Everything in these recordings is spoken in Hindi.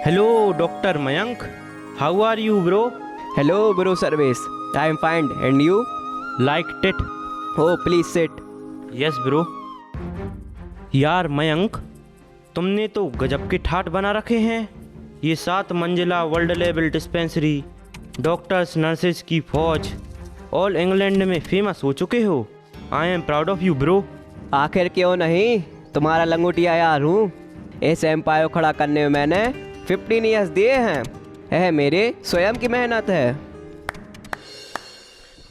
Hello doctor Mayank, how are you bro? Hello, Bro Service. I am fine. And you? Like टिट? Oh, please sit. Yes bro. यार मयंक, तुमने तो गजब के ठाट बना रखे हैं। ये 7 मंजिला world level dispensary, doctors nurses की फौज, ऑल इंग्लैंड में फेमस हो चुके हो। I am proud of you bro. आखिर क्यों नहीं, तुम्हारा लंगोटिया यार हूँ। इस एम्पायर को खड़ा करने में मैंने 15 ईयर्स दिए हैं। यह मेरे स्वयं की मेहनत है।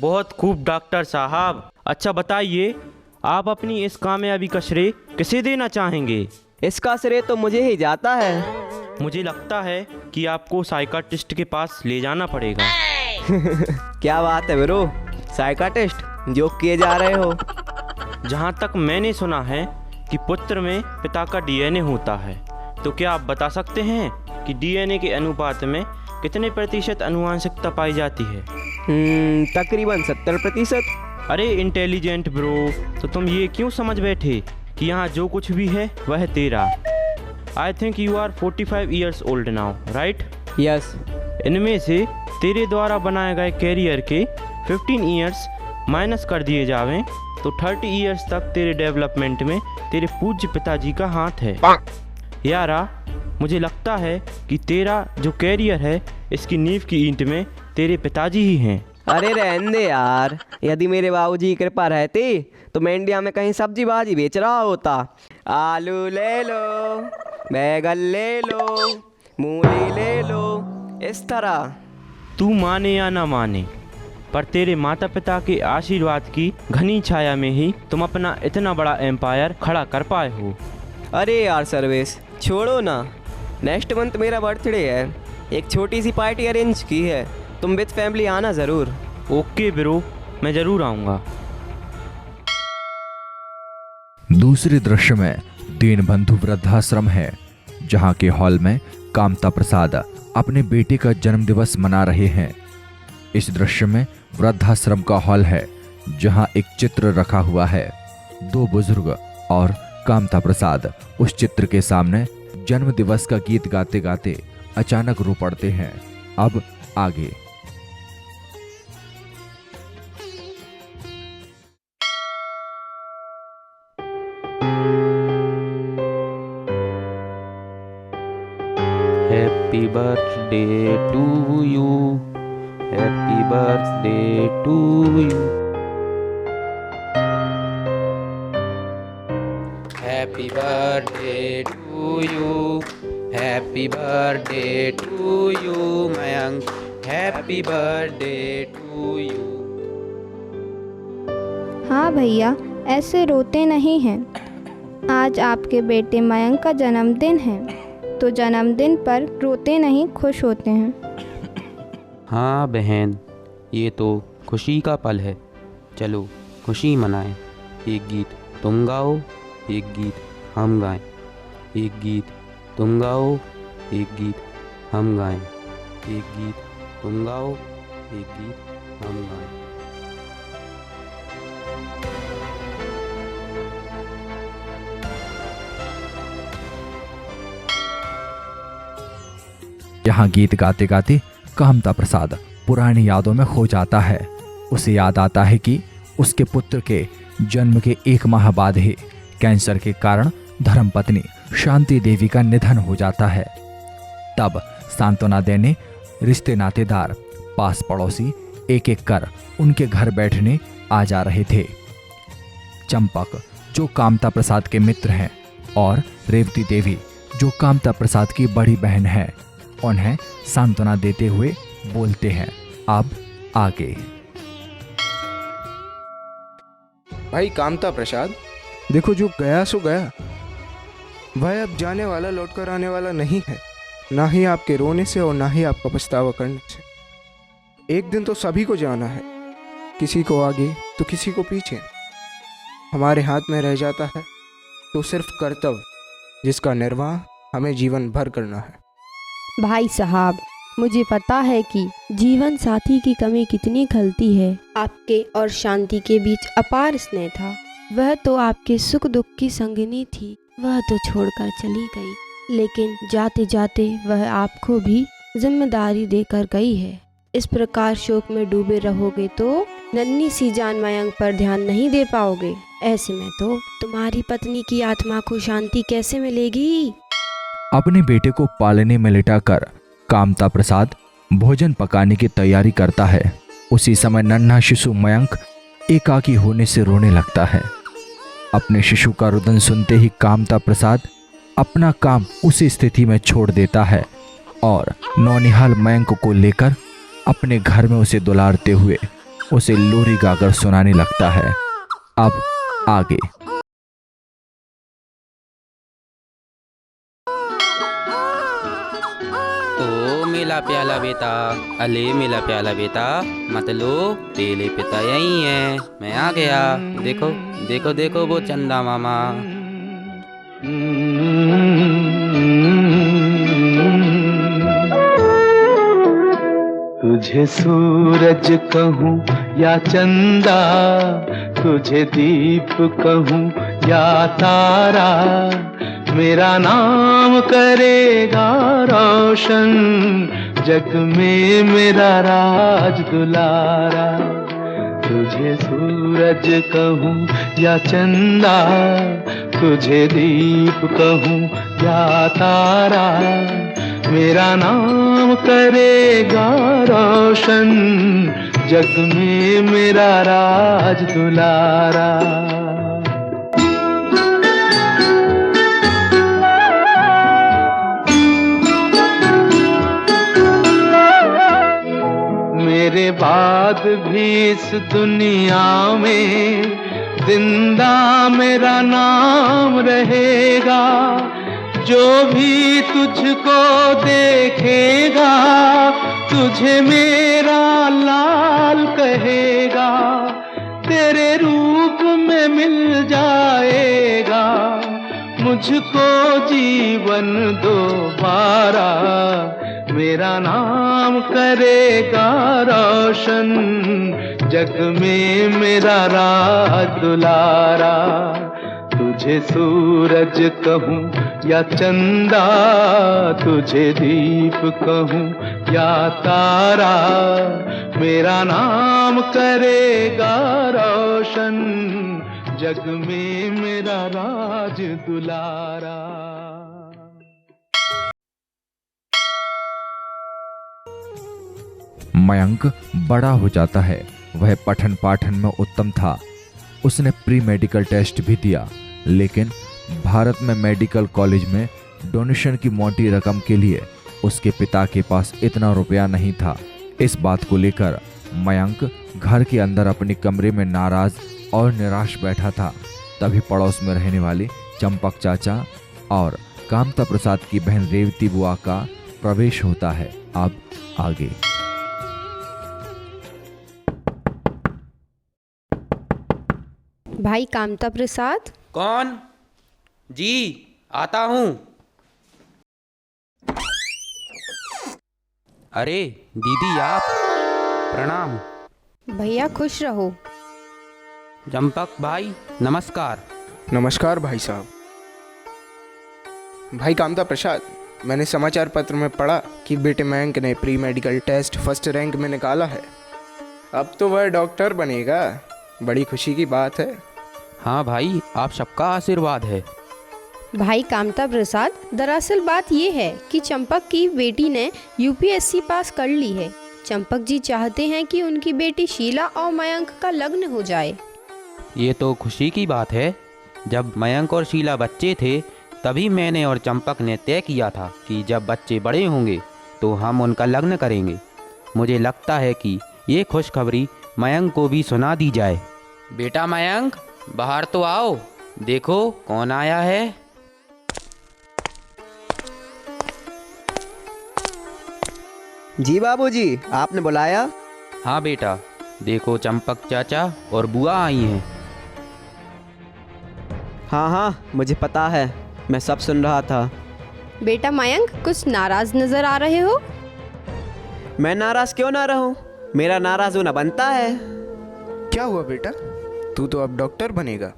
बहुत खूब डॉक्टर साहब। अच्छा बताइए, आप अपनी इस कामयाबी का श्रेय किसे देना चाहेंगे? इसका श्रेय तो मुझे ही जाता है। मुझे लगता है कि आपको साइकाट्रिस्ट के पास ले जाना पड़ेगा। क्या बात है ब्रो, साइकाट्रिस्ट जोक किए जा रहे हो? जहाँ तक मैंने सुना है कि पुत्र में पिता का डीएनए होता है, तो क्या आप बता सकते हैं कि डीएनए के अनुपात में कितने प्रतिशत आनुवंशिकता पाई जाती है? तकरीबन 70%। अरे इंटेलिजेंट ब्रो, तो तुम ये क्यों समझ बैठे कि यहाँ जो कुछ भी है वह तेरा? I think you are 45 years old now, right? Yes. इनमें से तेरे द्वारा बनाए गए कैरियर के 15 ईयर्स माइनस कर दिए जावें तो 30 ईयर्स तक तेरे डेवलपमेंट में तेरे पूज्य पिताजी का हाथ है। यारा, मुझे लगता है कि तेरा जो कैरियर है, इसकी नींव की ईंट में तेरे पिताजी ही हैं। अरे रहने दे यार, यदि मेरे बाबूजी की कृपा रहती तो मैं इंडिया में कहीं सब्जी भाजी बेच रहा होता। आलू ले लो, बैगन ले लो, मूली ले लो, इस तरह। तू माने या ना माने, पर तेरे माता पिता के आशीर्वाद की घनी छाया में ही तुम अपना इतना बड़ा एम्पायर खड़ा कर पाए हो। अरे यार सर्विस, छोड़ो ना। नेक्स्ट मंथ मेरा बर्थडे है, एक छोटी सी पार्टी अरेंज की है, तुम विद फैमिली आना ज़रूर। ओके ब्रो, मैं ज़रूर आऊँगा। दूसरे दृश्य में दीनबंधु वृद्धाश्रम है, जहां के हॉल में कामता प्रसाद अपने बेटे का जन्मदिवस मना रहे हैं। इस दृश्य में वृद्धाश्रम का हॉल है, जहां एक चित्र रखा हुआ है। 2 बुजुर्ग और कामता प्रसाद उस चित्र के सामने जन्मदिवस का गीत गाते गाते अचानक रो पड़ते हैं। अब आगे। Happy birthday to you, happy birthday to you, happy birthday to you, happy birthday to you Mayank, happy birthday to you. हाँ भैया, ऐसे रोते नहीं हैं। आज आपके बेटे मयंक का जन्मदिन है, तो जन्मदिन पर रोते नहीं, खुश होते हैं। हाँ बहन, ये तो खुशी का पल है। चलो खुशी मनाएं। एक गीत तुम गाओ, एक गीत हम गाएं। एक गीत तुम गाओ, एक गीत हम गाएं। एक गीत तुम गाओ, एक गीत हम गाएं। यहाँ गीत गाते गाते कामता प्रसाद पुरानी यादों में खो जाता है। उसे याद आता है कि उसके पुत्र के जन्म के 1 माह बाद ही कैंसर के कारण धर्मपत्नी शांति देवी का निधन हो जाता है। तब सांत्वना देने रिश्ते नातेदार, पास पड़ोसी एक एक कर उनके घर बैठने आ जा रहे थे। चंपक, जो कामता प्रसाद के मित्र हैं, और रेवती देवी, जो कामता प्रसाद की बड़ी बहन है, उन्हें सांत्वना देते हुए बोलते हैं। अब आगे। भाई कामता प्रसाद, देखो जो गया सो गया, वह अब जाने वाला लौट कर आने वाला नहीं है। ना ही आपके रोने से और ना ही आपका पछतावा करने से। एक दिन तो सभी को जाना है, किसी को आगे तो किसी को पीछे। हमारे हाथ में रह जाता है तो सिर्फ कर्तव्य, जिसका निर्वाह हमें जीवन भर करना है। भाई साहब, मुझे पता है कि जीवन साथी की कमी कितनी खलती है। आपके और शांति के बीच अपार स्नेह था। वह तो आपके सुख दुख की संगिनी थी, वह तो छोड़कर चली गई। लेकिन जाते जाते वह आपको भी जिम्मेदारी देकर गई है। इस प्रकार शोक में डूबे रहोगे तो नन्ही सी जान मयंक पर ध्यान नहीं दे पाओगे। ऐसे में तो तुम्हारी पत्नी की आत्मा को शांति कैसे मिलेगी? अपने बेटे को पालने में लिटाकर कामता प्रसाद भोजन पकाने की तैयारी करता है। उसी समय नन्हा शिशु मयंक एकाकी होने से रोने लगता है। अपने शिशु का रुदन सुनते ही कामता प्रसाद अपना काम उसी स्थिति में छोड़ देता है और नौनिहाल मयंक को लेकर अपने घर में उसे दुलारते हुए उसे लोरी गाकर सुनाने लगता है। अब आगे। ओ मेला प्याला बेटा, अले मेला प्याला बेटा, मत लो, तेरे पिता यही है, मैं आ गया। देखो देखो देखो वो चंदा मामा। तुझे सूरज कहूँ या चंदा, तुझे दीप कहूँ या तारा, मेरा नाम करेगा रोशन, जग में मेरा राज दुलारा। तुझे सूरज कहूँ या चंदा, तुझे दीप कहूँ या तारा, मेरा नाम करेगा रोशन, जग में मेरा राज दुलारा। मेरे बाद भी इस दुनिया में जिंदा मेरा नाम रहेगा, जो भी तुझको देखेगा तुझे मेरा लाल कहेगा, तेरे रूप में मिल जाएगा मुझको जीवन दोबारा, मेरा नाम करेगा रोशन, जग में मेरा राज दुलारा। तुझे सूरज कहूँ या चंदा, तुझे दीप कहूँ या तारा, मेरा नाम करेगा रोशन, जग में मेरा राज दुलारा। मयंक बड़ा हो जाता है। वह पठन पाठन में उत्तम था। उसने प्री मेडिकल टेस्ट भी दिया, लेकिन भारत में मेडिकल कॉलेज में डोनेशन की मोटी रकम के लिए उसके पिता के पास इतना रुपया नहीं था। इस बात को लेकर मयंक घर के अंदर अपने कमरे में नाराज और निराश बैठा था। तभी पड़ोस में रहने वाले चंपक चाचा और कामता प्रसाद की बहन रेवती बुआ का प्रवेश होता है। अब आगे। भाई कामता प्रसाद। कौन? जी आता हूँ। अरे दीदी आप, प्रणाम। भैया खुश रहो। चंपक भाई नमस्कार। नमस्कार भाई साहब। भाई कामता प्रसाद, मैंने समाचार पत्र में पढ़ा कि बेटे मयंक ने pre medical test first rank में निकाला है। अब तो वह डॉक्टर बनेगा। बड़ी खुशी की बात है। हाँ भाई, आप सबका आशीर्वाद है। भाई कामता प्रसाद, दरअसल बात ये है कि चंपक की बेटी ने यूपीएससी पास कर ली है। चंपक जी चाहते हैं कि उनकी बेटी शीला और मयंक का लग्न हो जाए। ये तो खुशी की बात है। जब मयंक और शीला बच्चे थे तभी मैंने और चंपक ने तय किया था कि जब बच्चे बड़े होंगे तो हम उनका लग्न करेंगे। मुझे लगता है कि ये खुशखबरी मयंक को भी सुना दी जाए। बेटा मयंक, बाहर तो आओ, देखो कौन आया है। जी बाबूजी, आपने बुलाया? हाँ बेटा, देखो चंपक चाचा और बुआ आई हैं। हाँ हाँ, मुझे पता है, मैं सब सुन रहा था। बेटा मयंक, कुछ नाराज नजर आ रहे हो। मैं नाराज क्यों ना रहूं? मेरा नाराज होना बनता है। क्या हुआ बेटा? तू तो अब डॉक्टर बनेगा।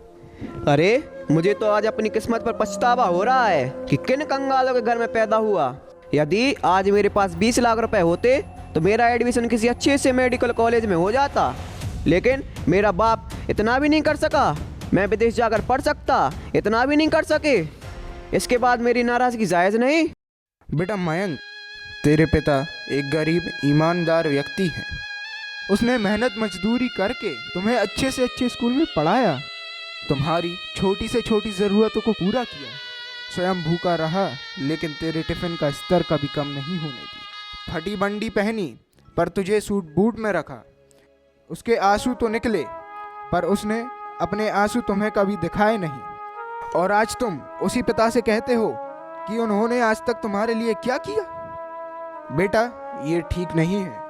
अरे मुझे तो आज अपनी किस्मत पर पछतावा हो रहा है कि किन कंगालों के घर में पैदा हुआ। यदि आज मेरे पास 20 लाख रुपए होते तो मेरा एडमिशन किसी अच्छे से मेडिकल कॉलेज में हो जाता, लेकिन मेरा बाप इतना भी नहीं कर सका। मैं विदेश जाकर पढ़ सकता, इतना भी नहीं कर सके। इसके बाद मेरी नाराज़गी जायज़ नहीं। बेटा मयंक, तेरे पिता एक गरीब ईमानदार व्यक्ति हैं। उसने मेहनत मजदूरी करके तुम्हें अच्छे से अच्छे स्कूल में पढ़ाया, तुम्हारी छोटी से छोटी ज़रूरतों को पूरा किया, स्वयं भूखा रहा, लेकिन तेरे टिफ़िन का स्तर कभी कम नहीं होने दी। फटी बंडी पहनी पर तुझे सूट बूट में रखा। उसके आंसू तो निकले पर उसने अपने आंसू तुम्हें कभी दिखाए नहीं। और आज तुम उसी पिता से कहते हो कि उन्होंने आज तक तुम्हारे लिए क्या किया। बेटा ये ठीक नहीं है।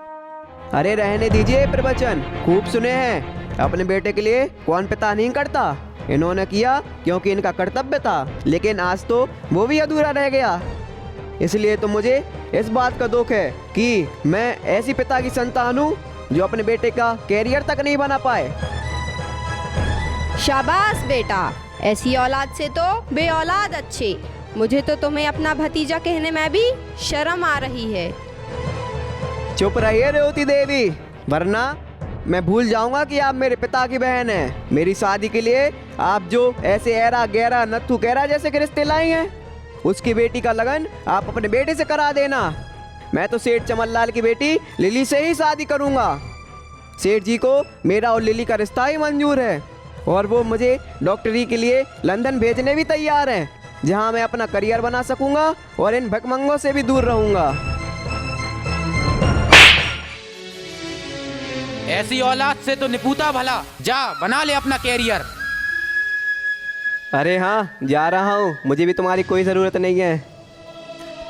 अरे रहने दीजिए प्रवचन, खूब सुने हैं। अपने बेटे के लिए कौन पिता नहीं करता। इन्होंने किया क्योंकि इनका कर्तव्य था, लेकिन आज तो वो भी अधूरा रह गया। इसलिए तो मुझे इस बात का दुख है कि मैं ऐसी पिता की संतान हूँ जो अपने बेटे का कैरियर तक नहीं बना पाए। शाबाश बेटा, ऐसी औलाद से तो बे औलाद अच्छे। मुझे तो तुम्हें अपना भतीजा कहने में भी शर्म आ रही है। चुप रहिए रेवती देवी, वरना मैं भूल जाऊंगा कि आप मेरे पिता की बहन हैं। मेरी शादी के लिए आप जो ऐसे ऐरा गहरा नत्थु गहरा जैसे के रिश्ते लाई हैं, उसकी बेटी का लगन आप अपने बेटे से करा देना। मैं तो सेठ चमनलाल की बेटी लिली से ही शादी करूंगा। सेठ जी को मेरा और लिली का रिश्ता ही मंजूर है, और वो मुझे डॉक्टरी के लिए लंदन भेजने भी तैयार हैं, जहां मैं अपना करियर बना सकूंगा और इन भकमंगों से भी दूर रहूंगा। ऐसी औलाद से तो निपूता भला, जा बना ले अपना कैरियर। अरे हाँ, जा रहा हूँ, मुझे भी तुम्हारी कोई ज़रूरत नहीं है।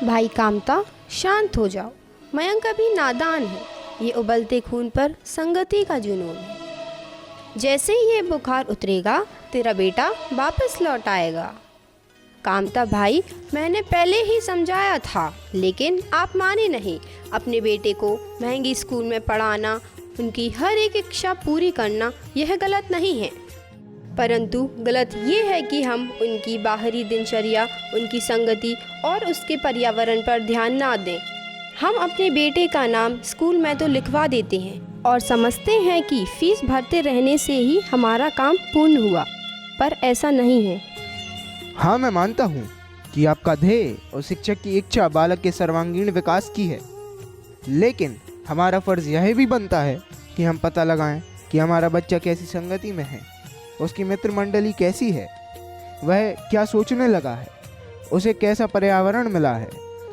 भाई कामता, शांत हो जाओ। मयंक अभी नादान है, ये उबलते खून पर संगति का जुनून है। जैसे ही ये बुखार उतरेगा तेरा बेटा वापस लौट आएगा। कामता भाई, मैंने पहले ही समझाया था, लेकिन आप माने नहीं। अपने बेटे को महंगी स्कूल में पढ़ाना, उनकी हर एक इच्छा पूरी करना, यह गलत नहीं है, परंतु गलत ये है कि हम उनकी बाहरी दिनचर्या, उनकी संगति और उसके पर्यावरण पर ध्यान ना दें। हम अपने बेटे का नाम स्कूल में तो लिखवा देते हैं और समझते हैं कि फीस भरते रहने से ही हमारा काम पूर्ण हुआ, पर ऐसा नहीं है। हाँ, मैं मानता हूँ कि आपका ध्येय और शिक्षक की इच्छा बालक के सर्वांगीण विकास की है, लेकिन हमारा फर्ज यह भी बनता है कि हम पता लगाएं कि हमारा बच्चा कैसी संगति में है, उसकी मित्र मंडली कैसी है, वह क्या सोचने लगा है, उसे कैसा पर्यावरण मिला है।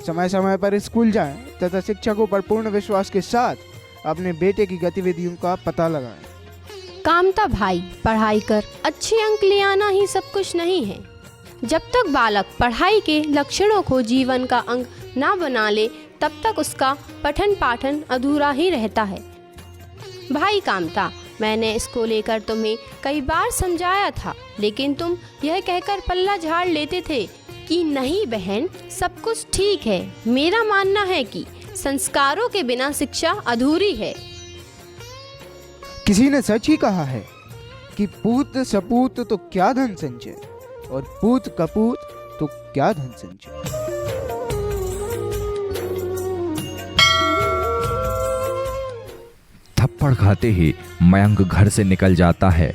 समय समय पर स्कूल जाएं तथा शिक्षकों पर पूर्ण विश्वास के साथ अपने बेटे की गतिविधियों का पता लगाएं। कामता भाई, पढ़ाई कर अच्छे अंक ले आना ही सब कुछ नहीं है। जब तक बालक पढ़ाई के लक्षणों को जीवन का अंग ना बना ले, तब तक उसका पठन पाठन अधूरा ही रहता है। भाई कामता, मैंने इसको लेकर तुम्हें कई बार समझाया था, लेकिन तुम यह कहकर पल्ला झाड़ लेते थे कि नहीं बहन, सब कुछ ठीक है। मेरा मानना है कि संस्कारों के बिना शिक्षा अधूरी है। किसी ने सच ही कहा है कि पूत सपूत तो क्या धन संचय, और पूत कपूत तो क्या धन संचय। थप्पड़ खाते ही मयंक घर से निकल जाता है।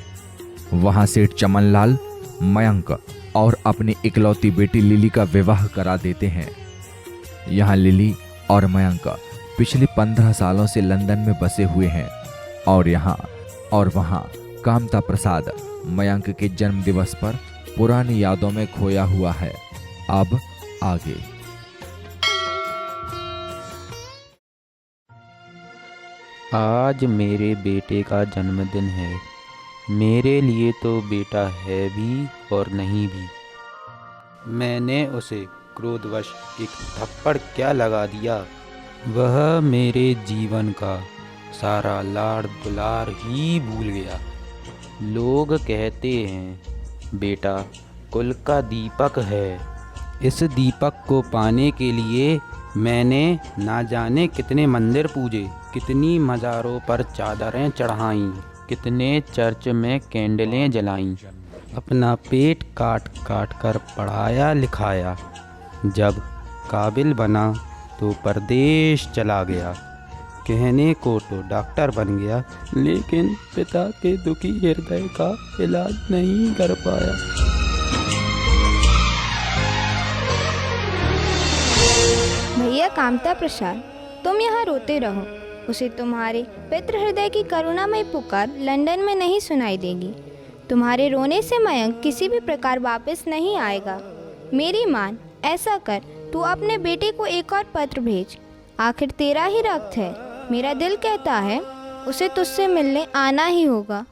वहां सेठ चमनलाल मयंक और अपनी इकलौती बेटी लिली का विवाह करा देते हैं। यहाँ लिली और मयंक पिछले 15 सालों से लंदन में बसे हुए हैं और यहाँ और वहाँ कामता प्रसाद मयंक के जन्म दिवस पर पुरानी यादों में खोया हुआ है। अब आगे। आज मेरे बेटे का जन्मदिन है। मेरे लिए तो बेटा है भी और नहीं भी। मैंने उसे क्रोधवश एक थप्पड़ क्या लगा दिया। वह मेरे जीवन का सारा लाड़ दुलार ही भूल गया। लोग कहते हैं बेटा कुल का दीपक है। इस दीपक को पाने के लिए मैंने ना जाने कितने मंदिर पूजे, कितनी मज़ारों पर चादरें चढ़ाईं, कितने चर्च में कैंडलें जलाईं, अपना पेट काट काट कर पढ़ाया लिखाया। जब काबिल बना तो परदेश चला गया। कहने को तो डॉक्टर बन गया, लेकिन पिता के दुखी हृदय का इलाज नहीं कर पाया। भैया कामता प्रसाद, तुम यहाँ रोते रहो। उसे तुम्हारे पितृ हृदय की करुणामयी पुकार लंदन में नहीं सुनाई देगी। तुम्हारे रोने से मयंक किसी भी प्रकार वापस नहीं आएगा। मेरी मान, ऐसा कर, तू अपने बेटे को एक और पत्र भेज। आखिर तेरा ही रक्त है। मेरा दिल कहता है उसे तुझसे मिलने आना ही होगा।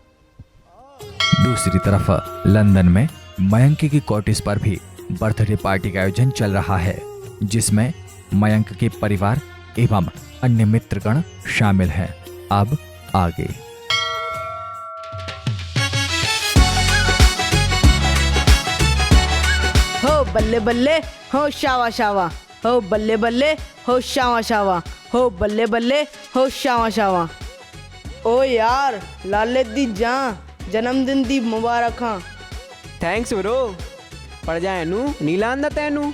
दूसरी तरफ लंदन में मयंक की कॉटेज पर भी बर्थडे पार्टी का आयोजन चल रहा है, जिसमें मयंक के परिवार एवं अन्य मित्रगण शामिल हैं। अब आगे। हो बल्ले बल्ले हो शावा शावा, हो बल्ले बल्ले हो शावा शावा, हो बल्ले बल्ले हो शावा शावा। ओ यार लाले दी जा जन्मदिन दी मुबारक। हाँ थैंक्स ब्रो। पड़ जाए नू नीलांदा तैनू।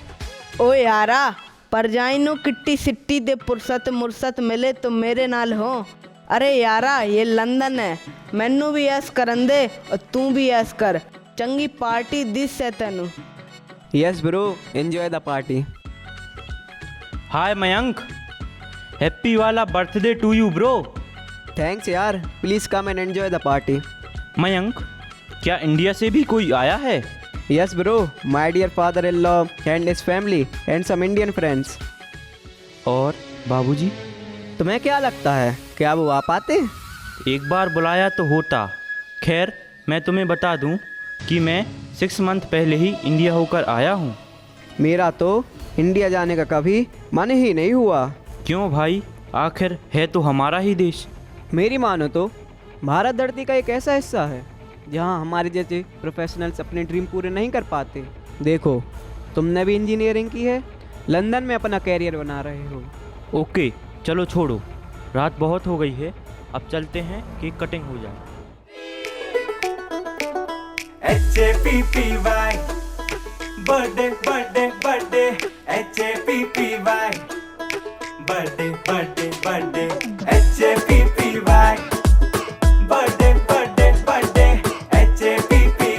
ओ यारा पर जाई नू किट्टी सिट्टी दे पुरसत मुरसत मिले तो मेरे नाल हो। अरे यारा ये लंदन है, मैनू भी ऐस करन दे और तू भी ऐस कर। चंगी पार्टी दिस है तेनू। Yes bro, enjoy the party. Hi Mayank, happy वाला birthday to you bro. Thanks यार, please come and enjoy the party. Mayank, क्या इंडिया से भी कोई आया है? Yes bro, my dear father in law and his family and some Indian friends. और बाबूजी? तुम्हें क्या लगता है, क्या वो आ पाते? एक बार बुलाया तो होता। खैर, मैं तुम्हें बता दूं कि मैं 6 मंथ पहले ही इंडिया होकर आया हूं। मेरा तो इंडिया जाने का कभी मन ही नहीं हुआ। क्यों भाई, आखिर है तो हमारा ही देश। मेरी मानो तो भारत धरती का एक ऐसा हिस्सा है जहां हमारे जैसे प्रोफेशनल्स अपने ड्रीम पूरे नहीं कर पाते। देखो, तुमने भी इंजीनियरिंग की है, लंदन में अपना कैरियर बना रहे हो। ओके, चलो छोड़ो, रात बहुत हो गई है, अब चलते हैं, केक कटिंग हो जाए। HAPPY birthday birthday birthday HAPPY birthday birthday birthday HAPPY birthday birthday birthday HAPPY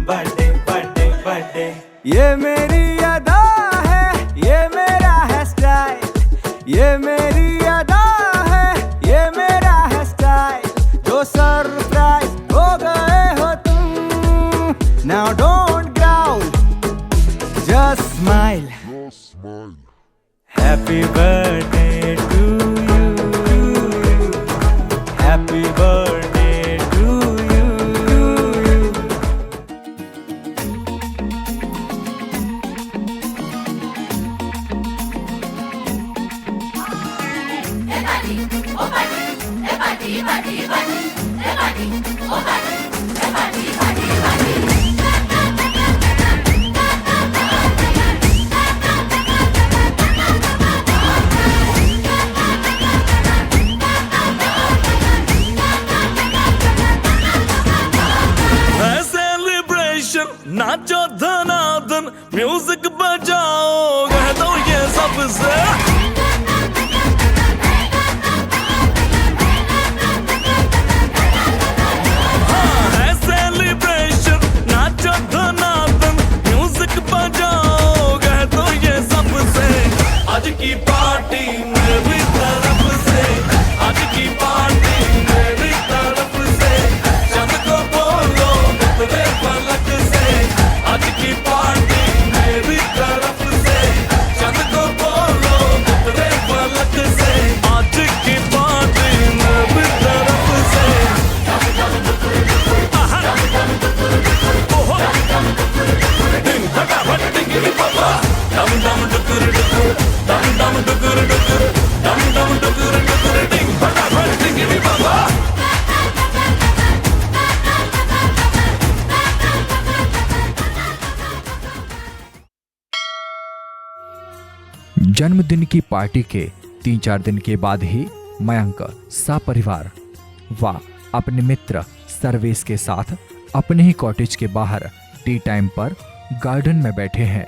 birthday birthday birthday. ये मेरी अदा है, ये मेरा है स्टाइल, ये मेरी अदा है, ये मेरा है स्टाइल। जो सरप्राइज हो गए हो तुम, now don't growl, just smile. Happy birthday to you, happy birthday to you. Celebration, नाचो धनाधन, म्यूजिक बजाओ, कह दो ये सबसे। आज की पार्टी मेरी तरफ से, आज की पार्टी मेरी तरफ से, चंद को बोलो तेरे पलक से। आज की पार्टी मेरी तरफ से, चंद को बोलो तेरे पलक से। आज की पार्टी मेरी तरफ से। दिन फटाफट टिंगी पापा, दम दम डुकुर डुकुर, dum dum dukur dukur, dum dum dukur dukur, ding फटाफट टिंगी पापा। जन्मदिन की पार्टी के 3-4 दिन के बाद ही मयंक सपरिवार व अपने मित्र सर्वेश के साथ अपने ही कॉटेज के बाहर टी टाइम पर गार्डन में बैठे हैं।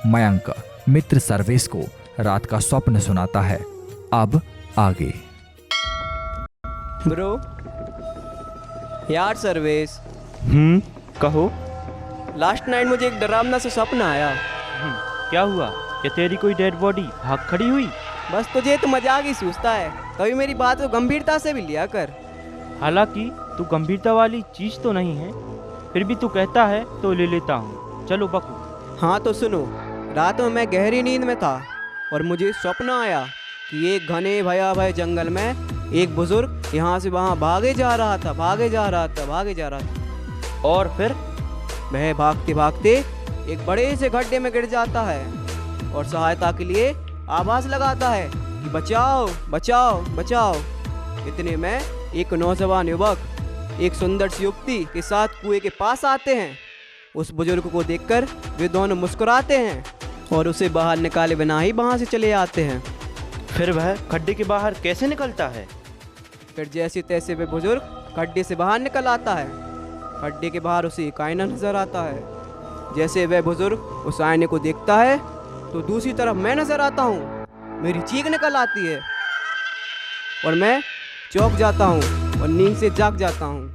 मयंक मित्र सर्वेश को रात का स्वप्न सुनाता है। अब आगे। ब्रो यार सर्वेश, कहो। लास्ट नाइट मुझे एक डरावना सा सपना आया। क्या हुआ? क्या तेरी कोई डेड बॉडी भाग खड़ी हुई? बस तुझे तो मजाक ही सूझता है, कभी मेरी बात को गंभीरता से भी लिया कर। हालांकि तू गंभीरता वाली चीज तो नहीं है, फिर भी तू कहता है तो ले लेता हूँ। चलो बकू। हाँ तो सुनो, रात में मैं गहरी नींद में था और मुझे स्वप्न आया कि एक घने भयावह जंगल में एक बुजुर्ग यहाँ से वहाँ भागे जा रहा था। और फिर वह भागते भागते एक बड़े से गड्ढे में गिर जाता है और सहायता के लिए आवाज लगाता है कि बचाओ बचाओ बचाओ। इतने में एक नौजवान युवक एक सुंदर सी युवती के साथ कुएं के पास आते हैं। उस बुजुर्ग को देखकर वे दोनों मुस्कुराते हैं और उसे बाहर निकाले बिना ही वहाँ से चले आते हैं। फिर वह खड्डे के बाहर कैसे निकलता है? फिर जैसे तैसे वे बुजुर्ग खड्डे से बाहर निकल आता है। खड्डे के बाहर उसे एक आईना नजर आता है। जैसे वह बुजुर्ग उस आईने को देखता है तो दूसरी तरफ मैं नजर आता हूँ। मेरी चीख निकल आती है और मैं चौंक जाता हूँ और नींद से जाग जाता हूँ।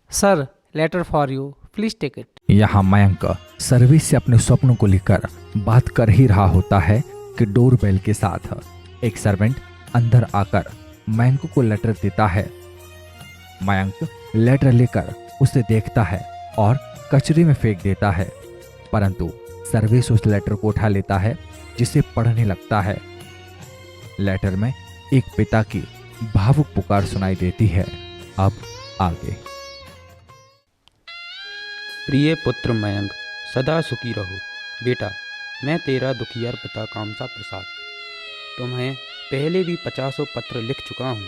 Sir, letter for you, please take it. यहाँ मयंक सर्विस से अपने स्वप्नों को लेकर बात कर ही रहा होता है कि डोरबेल के साथ एक सर्वेंट अंदर आकर मयंक को लेटर देता है। मयंक लेटर लेकर उसे देखता है और कचरे में फेंक देता है, परंतु सर्विस उस लेटर को उठा लेता है जिसे पढ़ने लगता है। लेटर में एक पिता की भावुक पुकार सुनाई देती है। अब आगे। प्रिय पुत्र मयंक, सदा सुखी रहो। बेटा, मैं तेरा दुखियार पिता कामता प्रसाद तुम्हें पहले भी 50 पत्र लिख चुका हूँ,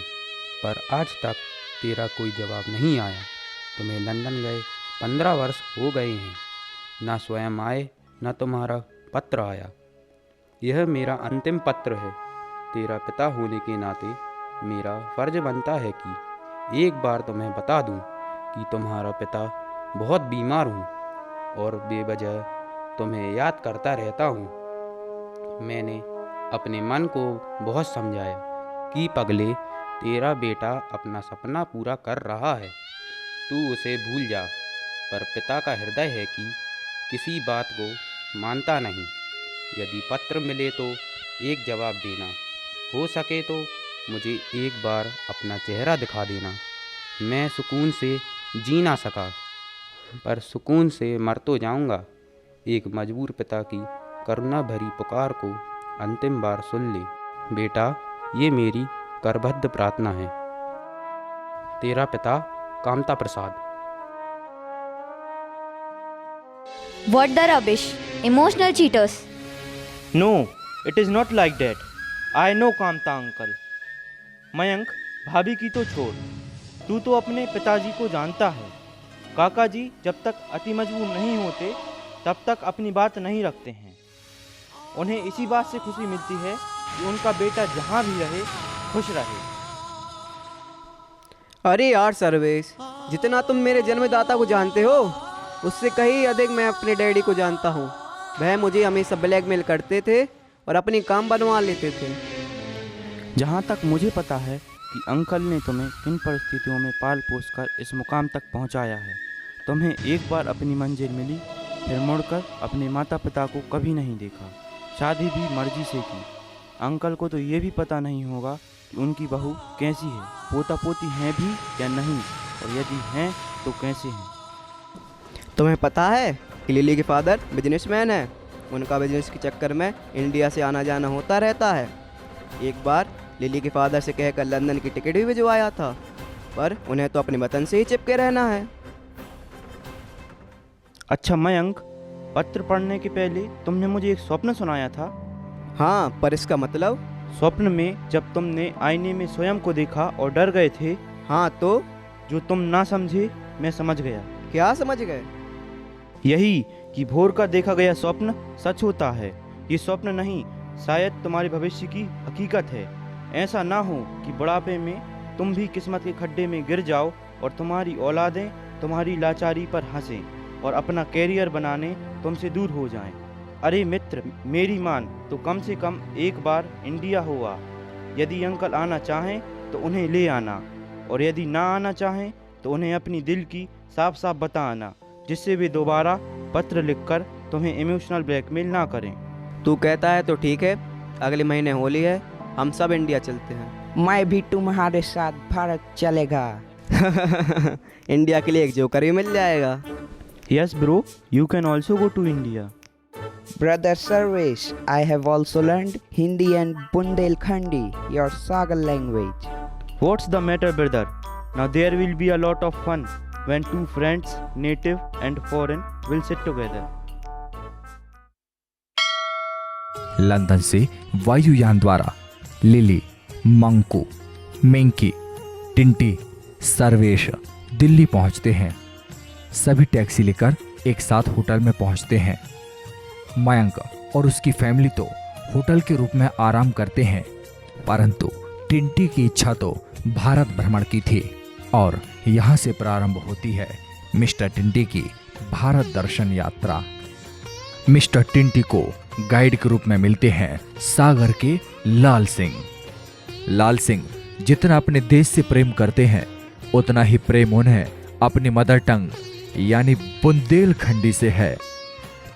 पर आज तक तेरा कोई जवाब नहीं आया। तुम्हें लंदन गए 15 वर्ष हो गए हैं, ना स्वयं आए न तुम्हारा पत्र आया। यह मेरा अंतिम पत्र है। तेरा पिता होने के नाते मेरा फर्ज बनता है कि एक बार तुम्हें बता दूं कि तुम्हारा पिता बहुत बीमार हूँ और बेवजह तुम्हें याद करता रहता हूँ। मैंने अपने मन को बहुत समझाया कि पगले, तेरा बेटा अपना सपना पूरा कर रहा है, तू उसे भूल जा। पर पिता का हृदय है कि किसी बात को मानता नहीं। यदि पत्र मिले तो एक जवाब देना, हो सके तो मुझे एक बार अपना चेहरा दिखा देना। मैं सुकून से जी ना सका, पर सुकून से मर तो जाऊंगा। एक मजबूर पिता की करुणा भरी पुकार को अंतिम बार सुन ले। बेटा, ये मेरी करबद्ध प्रार्थना है। तेरा पिता Kamta Prasad. What the rubbish! Emotional cheaters! No, it is not like that. I know Kamta uncle. Mayank, भाभी की तो छोड़, तू तो अपने पिताजी को जानता है। काका जी जब तक अति मजबूर नहीं होते तब तक अपनी बात नहीं रखते हैं। उन्हें इसी बात से खुशी मिलती है कि उनका बेटा जहाँ भी रहे खुश रहे। अरे यार सर्वेश, जितना तुम मेरे जन्मदाता को जानते हो उससे कहीं अधिक मैं अपने डैडी को जानता हूँ। वह मुझे हमेशा ब्लैकमेल करते थे और अपनी काम बनवा लेते थे। जहाँ तक मुझे पता है कि अंकल ने तुम्हें किन परिस्थितियों में पाल पोस कर इस मुकाम तक पहुँचाया है। तुम्हें एक बार अपनी मंजिल मिली, फिर मुड़कर अपने माता पिता को कभी नहीं देखा। शादी भी मर्जी से की। अंकल को तो ये भी पता नहीं होगा कि उनकी बहू कैसी है, पोता पोती हैं भी या नहीं, और यदि हैं तो कैसे हैं। तुम्हें पता है कि लिली के फादर बिजनेसमैन है। उनका बिजनेस के चक्कर में इंडिया से आना जाना होता रहता है। एक बार लिली के फादर से कहकर लंदन की टिकट भी भिजवाया था, पर उन्हें तो अपने वतन से ही चिपके रहना है। अच्छा मयंक, पत्र पढ़ने के पहले तुमने मुझे एक स्वप्न सुनाया था। हाँ, पर इसका मतलब? स्वप्न में जब तुमने आईने में स्वयं को देखा और डर गए थे। हाँ तो? जो तुम ना समझे मैं समझ गया। क्या समझ गए? यही कि भोर का देखा गया स्वप्न सच होता है। ये स्वप्न नहीं, शायद तुम्हारे भविष्य की हकीकत है। ऐसा ना हो कि बुढ़ापे में तुम भी किस्मत के खड्डे में गिर जाओ और तुम्हारी औलादें तुम्हारी लाचारी पर हंसें और अपना कैरियर बनाने तुमसे दूर हो जाएं। अरे मित्र, मेरी मान तो कम से कम एक बार इंडिया हुआ। यदि अंकल आना चाहें तो उन्हें ले आना, और यदि ना आना चाहें तो उन्हें अपनी दिल की साफ साफ बता आना, जिससे वे दोबारा पत्र लिखकर तुम्हें इमोशनल ब्लैकमेल ना करें। तू कहता है तो ठीक है, अगले महीने होली है, हम सब इंडिया चलते हैं। मैं भी तुम्हारे साथ भारत चलेगा। इंडिया के लिए एक जोकर भी मिल जाएगा। Yes bro, you can also go to India. Brother Sarvesh, I have also learned Hindi and Bundelkhandi, your Sagar language. What's the matter, brother? Now there will be a lot of fun when two friends, native and foreign, will sit together. London से वायुयान द्वारा लिली, मंकू, मिंकी, टिंटी, सर्वेश दिल्ली पहुंचते हैं। सभी टैक्सी लेकर एक साथ होटल में पहुंचते हैं। मयंक और उसकी फैमिली तो होटल के रूप में आराम करते हैं, परंतु टिंटी की इच्छा तो भारत भ्रमण की थी और यहाँ से प्रारंभ होती है मिस्टर टिंटी की भारत दर्शन यात्रा। मिस्टर टिंटी को गाइड के रूप में मिलते हैं सागर के लाल सिंह। लाल सिंह जितना अपने देश से प्रेम करते हैं, उतना ही प्रेम उन्हें अपनी मदर टंग यानी बुंदेलखंडी से है।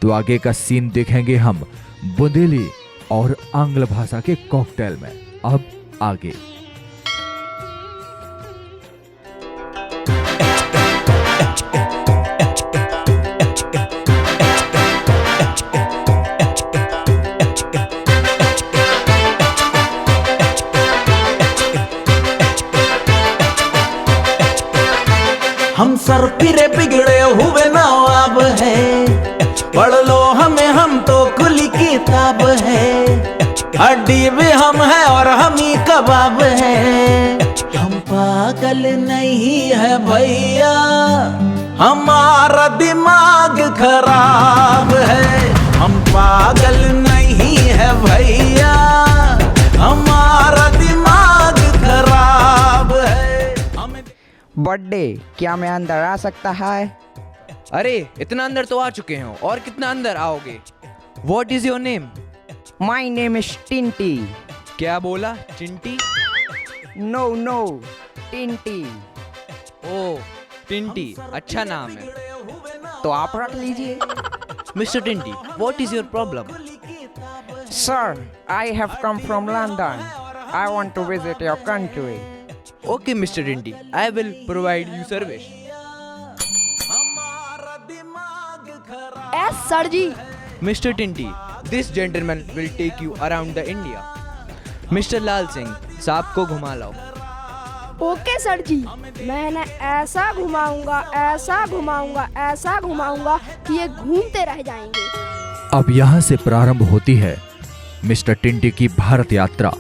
तो आगे का सीन देखेंगे हम बुंदेली और आंग्ल भाषा के कॉकटेल में। अब आगे हम सर फिरे बिगड़े हुए नवाब हैं, पढ़ लो हमें, हम तो खुली किताब है। हड्डी भी हम है और हम ही कबाब है। हम पागल नहीं है भैया, हमारा दिमाग खराब है। हम पागल नहीं है भैया, हमारा दिमाग खराब है। बर्थडे, क्या मैं अंदर आ सकता है? अरे इतना अंदर तो आ चुके हो, और कितना अंदर आओगे? What is your name? My name is Tinty. क्या बोला? चिंटी? No, no, Tinty. ओह टिंटी, अच्छा नाम है। तो आप रख लीजिए। मिस्टर टिंटी, what is your problem? Sir, I have come from London. I want to visit your country. Okay, Mr. Tinty, I will provide you service. Yes, sir ji. Mr. Tinty, this gentleman will take you around the India. Mr. लाल सिंह, साहब को घुमा लाओ। ओके सर जी, मैंने ऐसा घुमाऊंगा, ऐसा घुमाऊंगा, ऐसा घुमाऊंगा कि ये घूमते रह जाएंगे। अब यहाँ से प्रारंभ होती है मिस्टर टिंटी की भारत यात्रा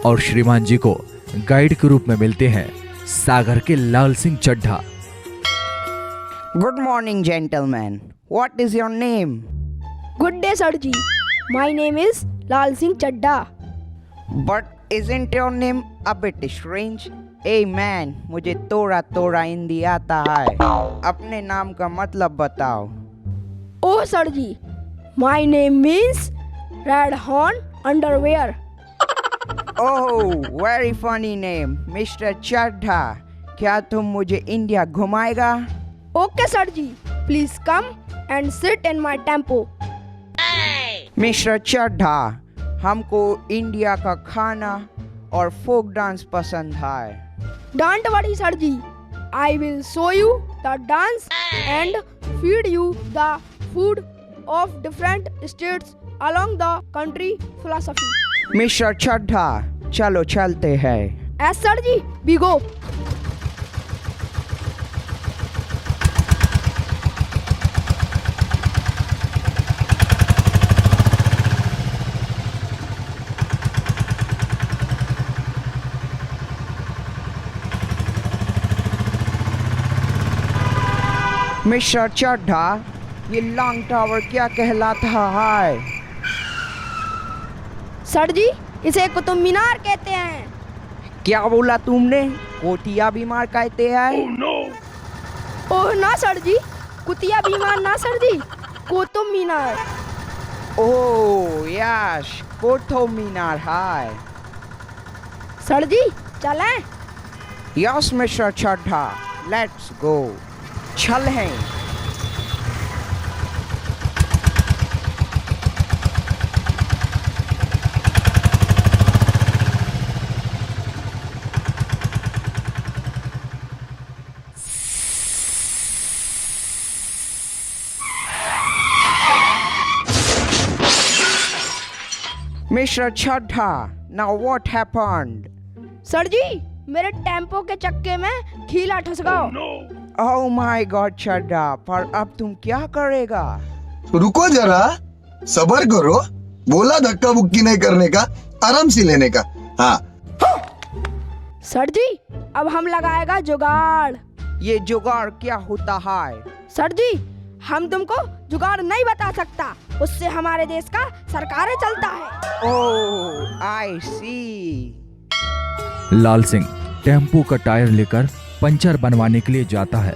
और श्रीमान जी को गाइड के रूप में मिलते हैं सागर के लाल Singh Chaddha. Good morning, gentlemen. What is your name? Good day, sir ji. My name is Lal Singh Chaddha. But isn't your name a bit strange? Hey man, मुझे तोड़ा तोड़ा हिंदी आता है। अपने नाम का मतलब बताओ। Oh sir ji, My name means Red Horn Underwear. Oh, very funny name, Mr. Chadha. क्या तुम मुझे इंडिया घुमाएगा? Okay sir ji, please come and sit in my tempo. Mister Chadha, हमको इंडिया का खाना और फोक डांस पसंद है। Don't worry sir ji, I will show you the dance and feed you the food of different states along the country philosophy. Mister Chadha, चलो चलते हैं। Yes sir ji, we go. Mister Chadha, ये लॉन्ग टावर क्या कहलाता है? सर जी, इसे कुतुब मीनार कहते हैं। क्या बोला तुमने? कोटिया बीमार कहते हैं? ओह ना सर जी, कुतिया बीमार ना sir ji, Qutub Minar. Oh yes, Qutub Minar है। सर जी चलें? Yes mister Chadha, let's go. चलें। Mr. Chadha, now what happened? सर जी, मेरे टेम्पो के चक्के में खीला ठुस गया। Oh my God, Chadha, पर अब तुम क्या करेगा? रुको जरा, सबर करो। बोला धक्का बुक्की नहीं करने का, आराम से लेने का। हाँ। सर जी, अब हम लगाएगा जुगाड़। ये जुगाड़ क्या होता है? सर जी, हम तुमको जुगाड़ नहीं बता सकता, उससे हमारे देश का सरकारें चलता है। ओह आई सी। लाल सिंह टेम्पो का टायर लेकर पंचर बनवाने के लिए जाता है।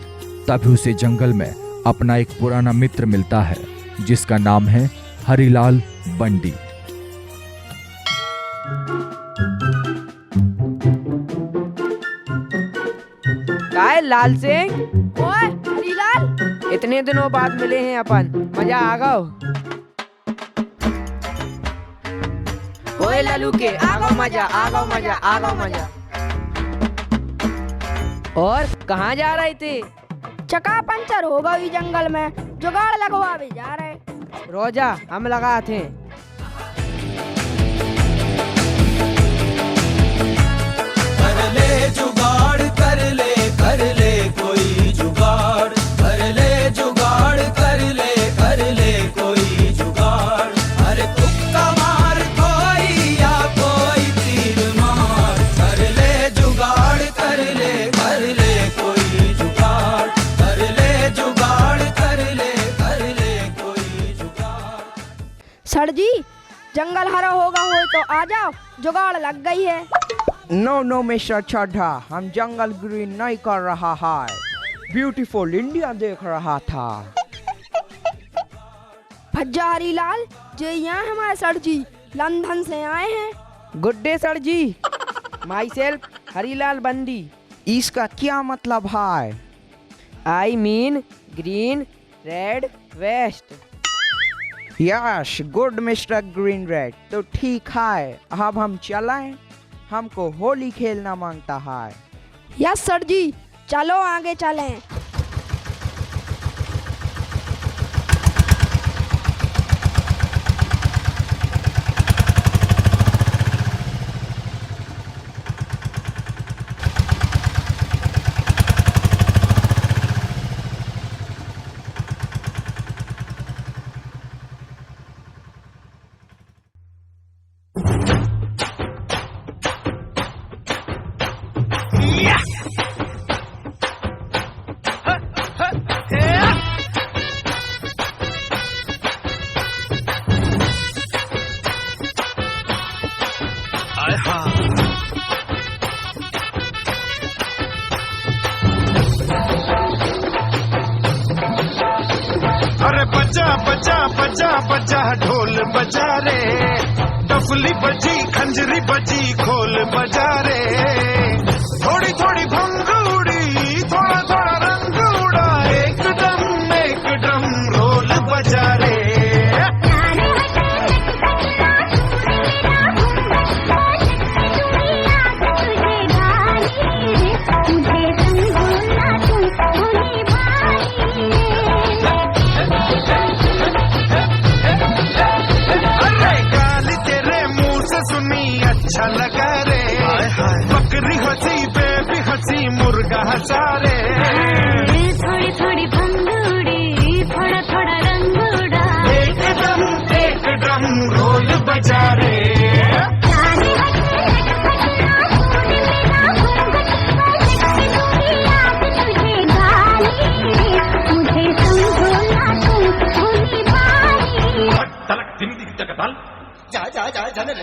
तभी उसे जंगल में अपना एक पुराना मित्र मिलता है जिसका नाम है हरिलाल बंडी। काय लाल सिंह? ओए हरीलाल, इतने दिनों बाद मिले हैं अपन, मजा आ गया। ओए लल्लू के आगो मजा, आगो मजा, आगो मजा। और कहाँ जा रहे थे? चक्का पंचर हो गई जंगल में, जुगाड़ लगवा भी जा रहे। रोजा हम लगा थे। कर ले जुगाड़, कर ले कोई जुगाड़, कर ले जुगाड़, कर ले कोई जुगाड़। अरे तुक्का मार कोई या कोई तीर मार, कर ले जुगाड़, कर ले कोई जुगाड़, कर ले जुगाड़, कर ले कोई जुगाड़। सर जी, जंगल हरा होगा हो तो आ जाओ, जुगाड़ लग गई है। नो नो मिस्टर चड्ढा, हम जंगल ग्रीन नहीं कर रहा है, ब्यूटीफुल इंडिया देख रहा था। भज्जा हरीलाल, जे यहाँ हमारे सर जी लंदन से आए हैं। Good day sir ji. Myself Harilal Bandi. इसका क्या मतलब है? I mean green red west. Yes good mister green red, तो ठीक है, अब हम चलें? हमको होली खेलना मांगता है। यस सर जी, चलो आगे चलें। अरे बजा बजा बजा बजा ढोल बजा रे, डफली बजी खंजरी बजी खोल बजा रे। थोड़ी थोड़ी भंग उड़ी, थोड़ा थोड़ा रंग उड़ा, एक ड्रम रोल बजा रे। अच्छा लगा रे, बकरी हंसी बेबी हंसी मुर्गा हंसा रे। थोड़ी थोड़ी भंग उड़ी, थोड़ा थोड़ा रंग उड़ा, एक ड्रम रोल बजा रे। जा जा जा जाने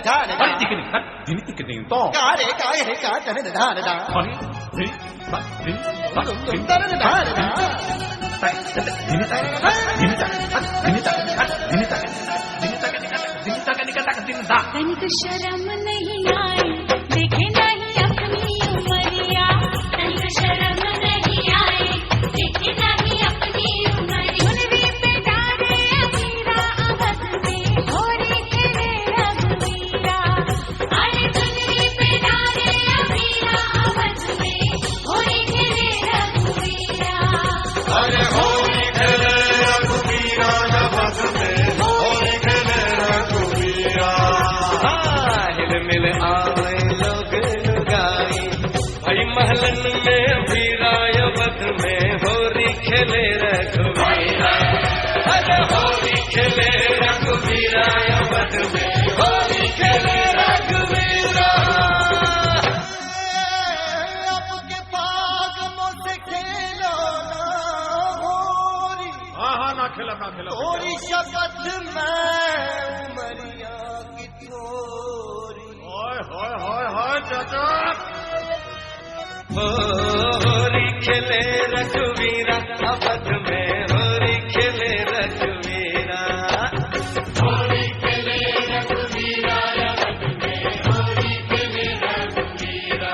तनिक शर्म नहीं आए देखे नहीं अपनी उमरिया तनिक शर्म नहीं आए देखे नहीं अपनी उमरिया चुनरी पे डाले अमीरा अवध में होरी खेले रघुवीरा अरे चुनरी पे डाले अमीरा अवध में होरी खेले रघुवीरा अरे होली खेले रघुवीरा अवध में होली खेले रघुवीरा हिल मिल आवे लोग लुगाई भाई महलन में वीरा अवध में होली खेले रघुवीरा अरे होली खेले रघुवीरा अवध में होली खेले रघुवीरा आपके पाग मुझसे खेलो ना होरी हाँ ना खेला होरी शपथ में उमरिया की थोरी हाय चाचा होरी खेले रघुवीरा अवध में होरी खेले रघुवीरा होरी खेले रघुवीरा अवध में होरी खेले रघुवीरा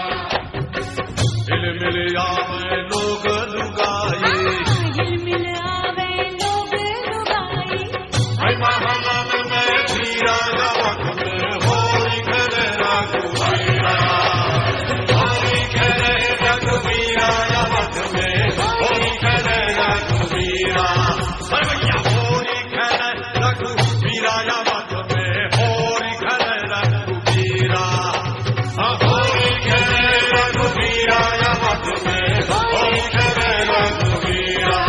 हिल मिल आवे लोग लुगाई हिल मिल आवे लोग लुगाई भाई महानद में वीरा अवध में होरी खेले रघुवीरा होरी खेले रघुवीरा अवध में होरी खेले रघुवीरा भैया होरी खेले रघुवीरा अवध में होरी खेले रघुवीरा होरी खेले रघुवीरा अवध में होरी खेले रघुवीरा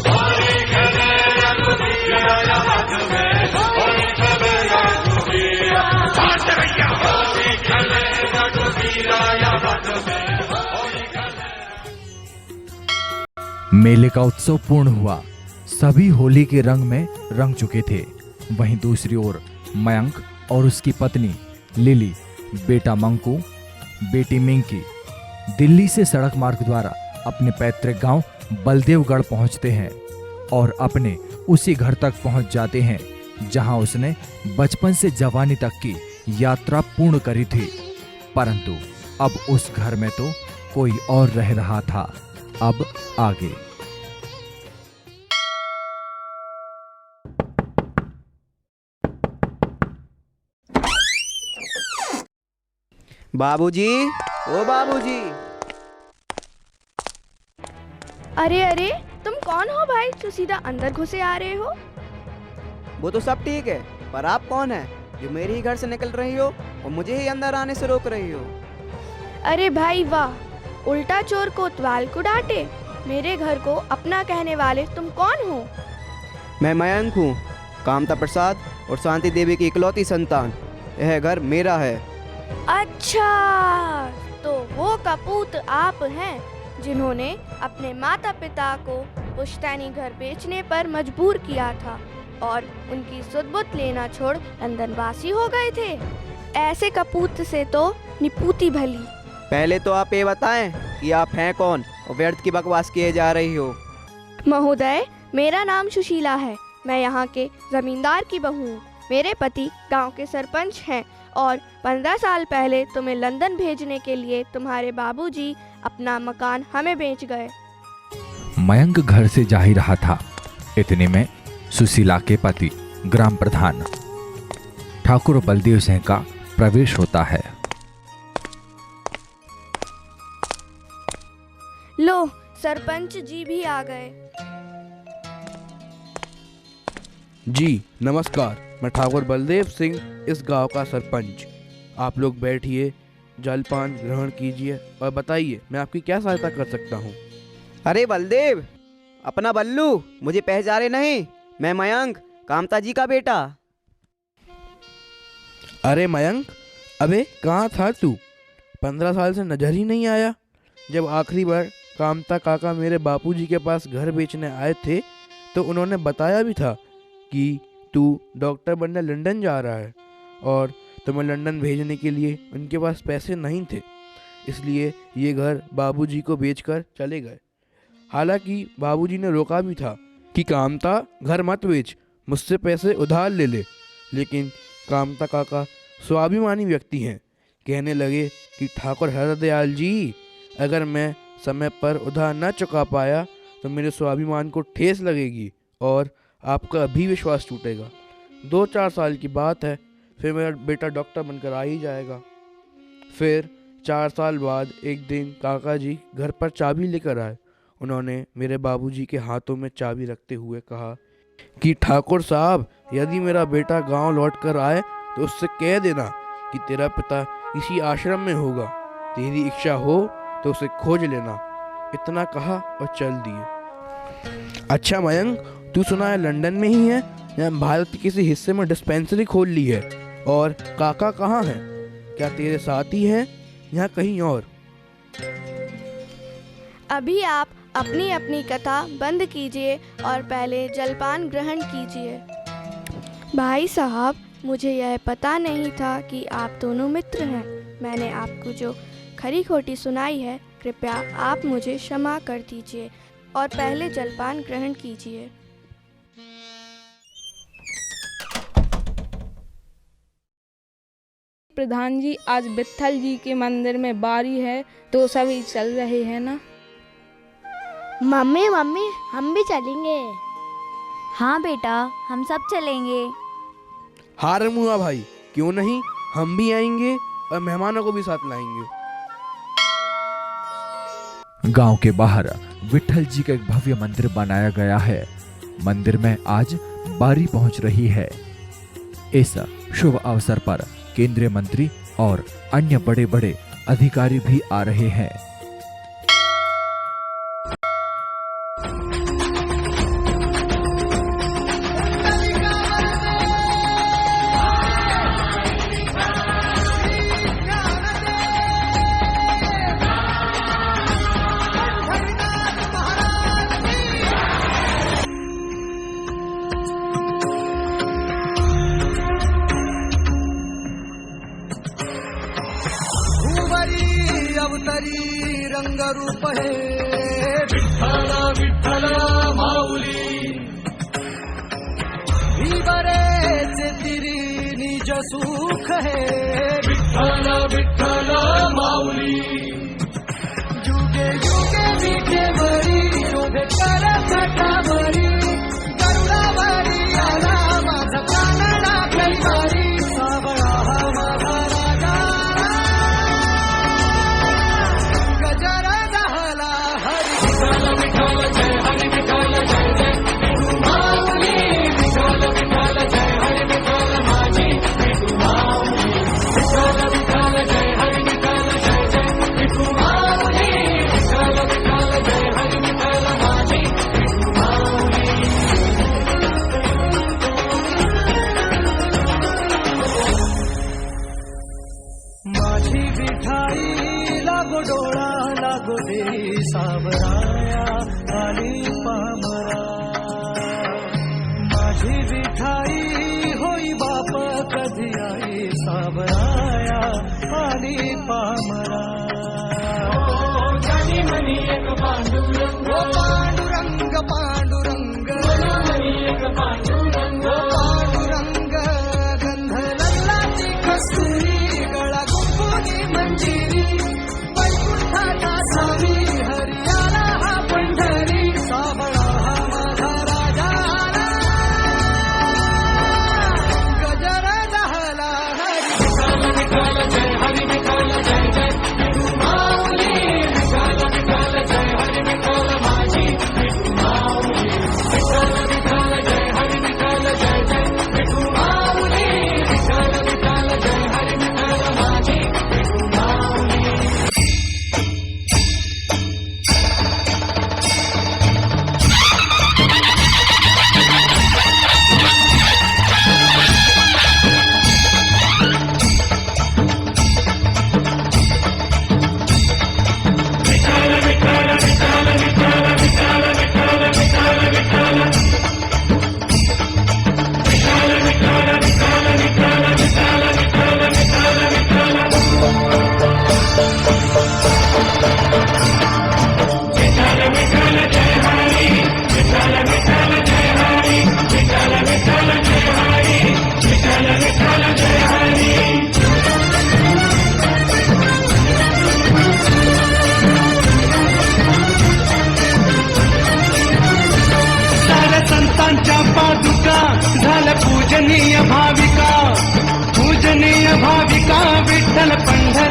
होरी खेले रघुवीरा अवध में होली खेले रघुवीरा भैया होली खेले रघुवीरा अवध में होली खेले मेले का उत्सव पूर्ण हुआ। सभी होली के रंग में रंग चुके थे। वहीं दूसरी ओर मयंक और उसकी पत्नी लिली, बेटा मंकू, बेटी मिंकी दिल्ली से सड़क मार्ग द्वारा अपने पैतृक गांव बलदेवगढ़ पहुंचते हैं और अपने उसी घर तक पहुंच जाते हैं जहां उसने बचपन से जवानी तक की यात्रा पूर्ण करी थी। परंतु अब उस घर में तो कोई और रह रहा था। अब आगे। बाबूजी, ओ बाबूजी। अरे अरे, तुम कौन हो भाई जो सीधा अंदर घुसे आ रहे हो? वो तो सब ठीक है, पर आप कौन है जो मेरे ही घर से निकल रही हो और मुझे ही अंदर आने से रोक रही हो? अरे भाई वाह, उल्टा चोर कोतवाल को डांटे। मेरे घर को अपना कहने वाले तुम कौन हो? मैं मयंक हूँ, कामता प्रसाद और शांति देवी की इकलौती संतान। यह घर मेरा है। अच्छा, तो वो कपूत आप हैं जिन्होंने अपने माता पिता को पुश्तैनी घर बेचने पर मजबूर किया था और उनकी सुध-बुध लेना छोड़ लंदन वासी हो गए थे। ऐसे कपूत से तो निपूती भली। पहले तो आप ये बताएं कि आप हैं कौन और व्यर्थ की बकवास किए जा रही हो। महोदय, मेरा नाम सुशीला है। मैं यहाँ के जमींदार की बहू हूँ। मेरे पति गांव के सरपंच हैं और 15 साल पहले तुम्हें लंदन भेजने के लिए तुम्हारे बाबूजी अपना मकान हमें बेच गए। मयंक घर से जा ही रहा था। इतने में सुशीला के पति ग्राम प्रधान ठाकुर बलदेव सिंह का प्रवेश होता है। लो, सरपंच जी भी आ गए। जी नमस्कार, मैं ठाकुर बलदेव सिंह, इस गांव का सरपंच। आप लोग बैठिए, जलपान ग्रहण कीजिए और बताइए मैं आपकी क्या सहायता कर सकता हूँ। अरे बलदेव, अपना बल्लू, मुझे पहचाने नहीं? मैं मयंक, कामता जी का बेटा। अरे मयंक, अबे कहाँ था तू? 15 साल से नजर ही नहीं आया। जब आखिरी बार कामता काका मेरे बापूजी के पास घर बेचने आए थे तो उन्होंने बताया भी था कि तू डॉक्टर बनने लंदन जा रहा है और तो मैं लंदन भेजने के लिए उनके पास पैसे नहीं थे, इसलिए ये घर बाबूजी को बेचकर चले गए। हालांकि बाबूजी ने रोका भी था कि कामता घर मत बेच, मुझसे पैसे उधार ले ले, लेकिन कामता काका स्वाभिमानी व्यक्ति हैं। कहने लगे कि ठाकुर हरदयाल जी, अगर मैं समय पर उधार न चुका पाया तो मेरे स्वाभिमान को ठेस लगेगी और आपका भी विश्वास टूटेगा। 2-4 साल की बात है, फिर मेरा बेटा डॉक्टर बनकर आ ही जाएगा। फिर 4 साल बाद एक दिन काका जी घर पर चाबी लेकर आए। उन्होंने मेरे बाबूजी के हाथों में चाबी रखते हुए कहा कि ठाकुर साहब, यदि मेरा बेटा गांव लौट कर आए तो उससे कह देना कि तेरा पिता इसी आश्रम में होगा, तेरी इच्छा हो तो उसे खोज लेना। इतना कहा और चल दिए। अच्छा मयंक, तू सुना है लंदन में ही है या भारत के किसी हिस्से में डिस्पेंसरी खोल ली है? और काका कहाँ है? क्या तेरे साथ ही है या कहीं और? अभी आप अपनी अपनी कथा बंद कीजिए और पहले जलपान ग्रहण कीजिए। भाई साहब, मुझे यह पता नहीं था कि आप दोनों मित्र हैं। मैंने आपको जो खरी खोटी सुनाई है, कृपया आप मुझे क्षमा कर दीजिए और पहले जलपान ग्रहण कीजिए। प्रधान जी, आज विट्ठल जी के मंदिर में बारी है तो सभी चल रहे हैं ना? मम्मी हम भी चलेंगे। हाँ बेटा, हम सब चलेंगे। हाँ रमुआ भाई, क्यों नहीं, हम भी आएंगे और मेहमानों को भी साथ लाएंगे। गांव के बाहर विट्ठल जी का एक भव्य मंदिर बनाया गया है। मंदिर में आज बारी पहुंच रही है। इस शुभ अवसर पर केंद्रीय मंत्री और अन्य बड़े बड़े अधिकारी भी आ रहे हैं। अवतरी रंग रूप है विठ्ठल विठ्ठल माऊली भीवरेचे तिरी निज सुख है विठ्ठल विठ्ठल माऊली जुगे जुगे विखे बरी शोभे कर छटावरी करुणावरी आला माझा कानडा कलवारी सावळा माझा राजा माझी विठाई लागो डोळा लागो दे सावराया आली पामरा माझी विठाई होई बाप कधी आई सावराया आली पामरा जानी मनी एक पांडुरंग पांडुरंग पांडुरंग मनी एक पांडुरंग पांडुरंग गंध लल्लाची कस्तुरी गळा गुंफुनी मंजिरी वैकुंठाचा सावी हरियाला हा पंढरी सावळा हा माझा राजा गजर झाला हरी विठ्ठल जय हरी विठ्ठल जय जय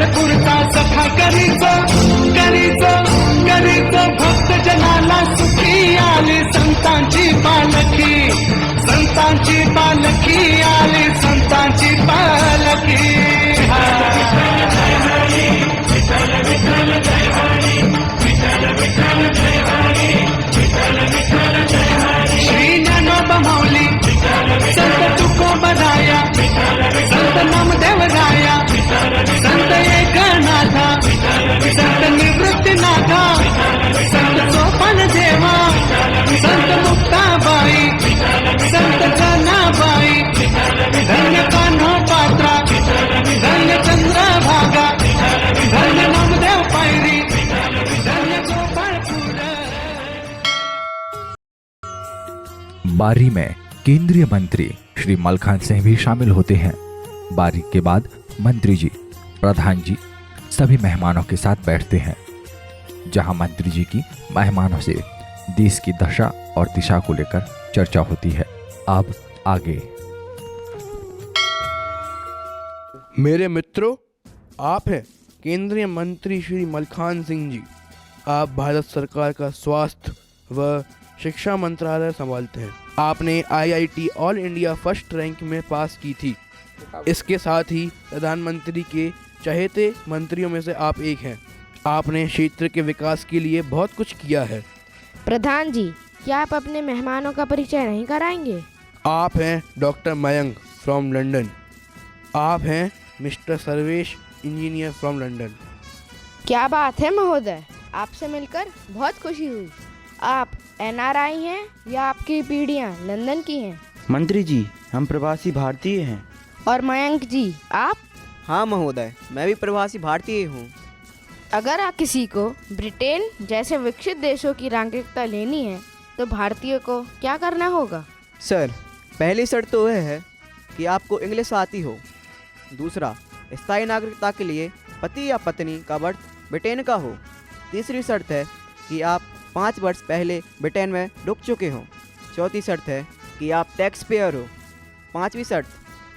पंढरपूरचा सखा करीतो भक्त जनाला सुखी आली संतांची पालखी आली संतांची पालखी श्री ज्ञानोबा माऊली संत तुकोबराया संत नामदेव राया संत एकनाथा संत निवृत्तीनाथा संत सोपान देवा संत मुक्ताबाई संत जनाबाई धन्य कान्हो पात्रा धन्य चंद्रभागा धन्य नामदेव पायरी धन्य गोपाळपूर। बारी में केंद्रीय मंत्री श्री मलखान सिंह भी शामिल होते हैं। बारी के बाद मंत्री जी, प्रधान जी सभी मेहमानों के साथ बैठते हैं, जहां मंत्री जी की मेहमानों से देश की दशा और दिशा को लेकर चर्चा होती है। अब आगे। मेरे मित्रों, आप हैं केंद्रीय मंत्री श्री मलखान सिंह जी। आप भारत सरकार का स्वास्थ्य व शिक्षा मंत्रालय संभालते हैं। आपने IIT all India first rank में पास की थी। इसके साथ ही प्रधानमंत्री के चहेते मंत्रियों में से आप एक हैं। आपने क्षेत्र के विकास के लिए बहुत कुछ किया है। प्रधान जी, क्या आप अपने मेहमानों का परिचय नहीं कराएंगे? आप हैं डॉक्टर मयंक फ्रॉम लंदन। आप हैं mister Sarvesh, engineer from London. क्या बात है महोदय, आपसे मिलकर बहुत खुशी हुई। आप NRI हैं या आपकी पीढ़ियाँ लंदन की हैं? मंत्री जी, हम प्रवासी भारतीय हैं। और मयंक जी, आप? हाँ महोदय, मैं भी प्रवासी भारतीय हूँ। अगर आप किसी को ब्रिटेन जैसे विकसित देशों की नागरिकता लेनी है तो भारतीय को क्या करना होगा? सर, पहली शर्त तो यह है कि आपको इंग्लिश आती हो। दूसरा, स्थायी नागरिकता के लिए पति या पत्नी का बर्थ ब्रिटेन का हो। तीसरी शर्त है कि आप 5 वर्ष पहले ब्रिटेन में रुक चुके हों। चौथी शर्त है कि आप टैक्स पेयर हो। पांचवी शर्त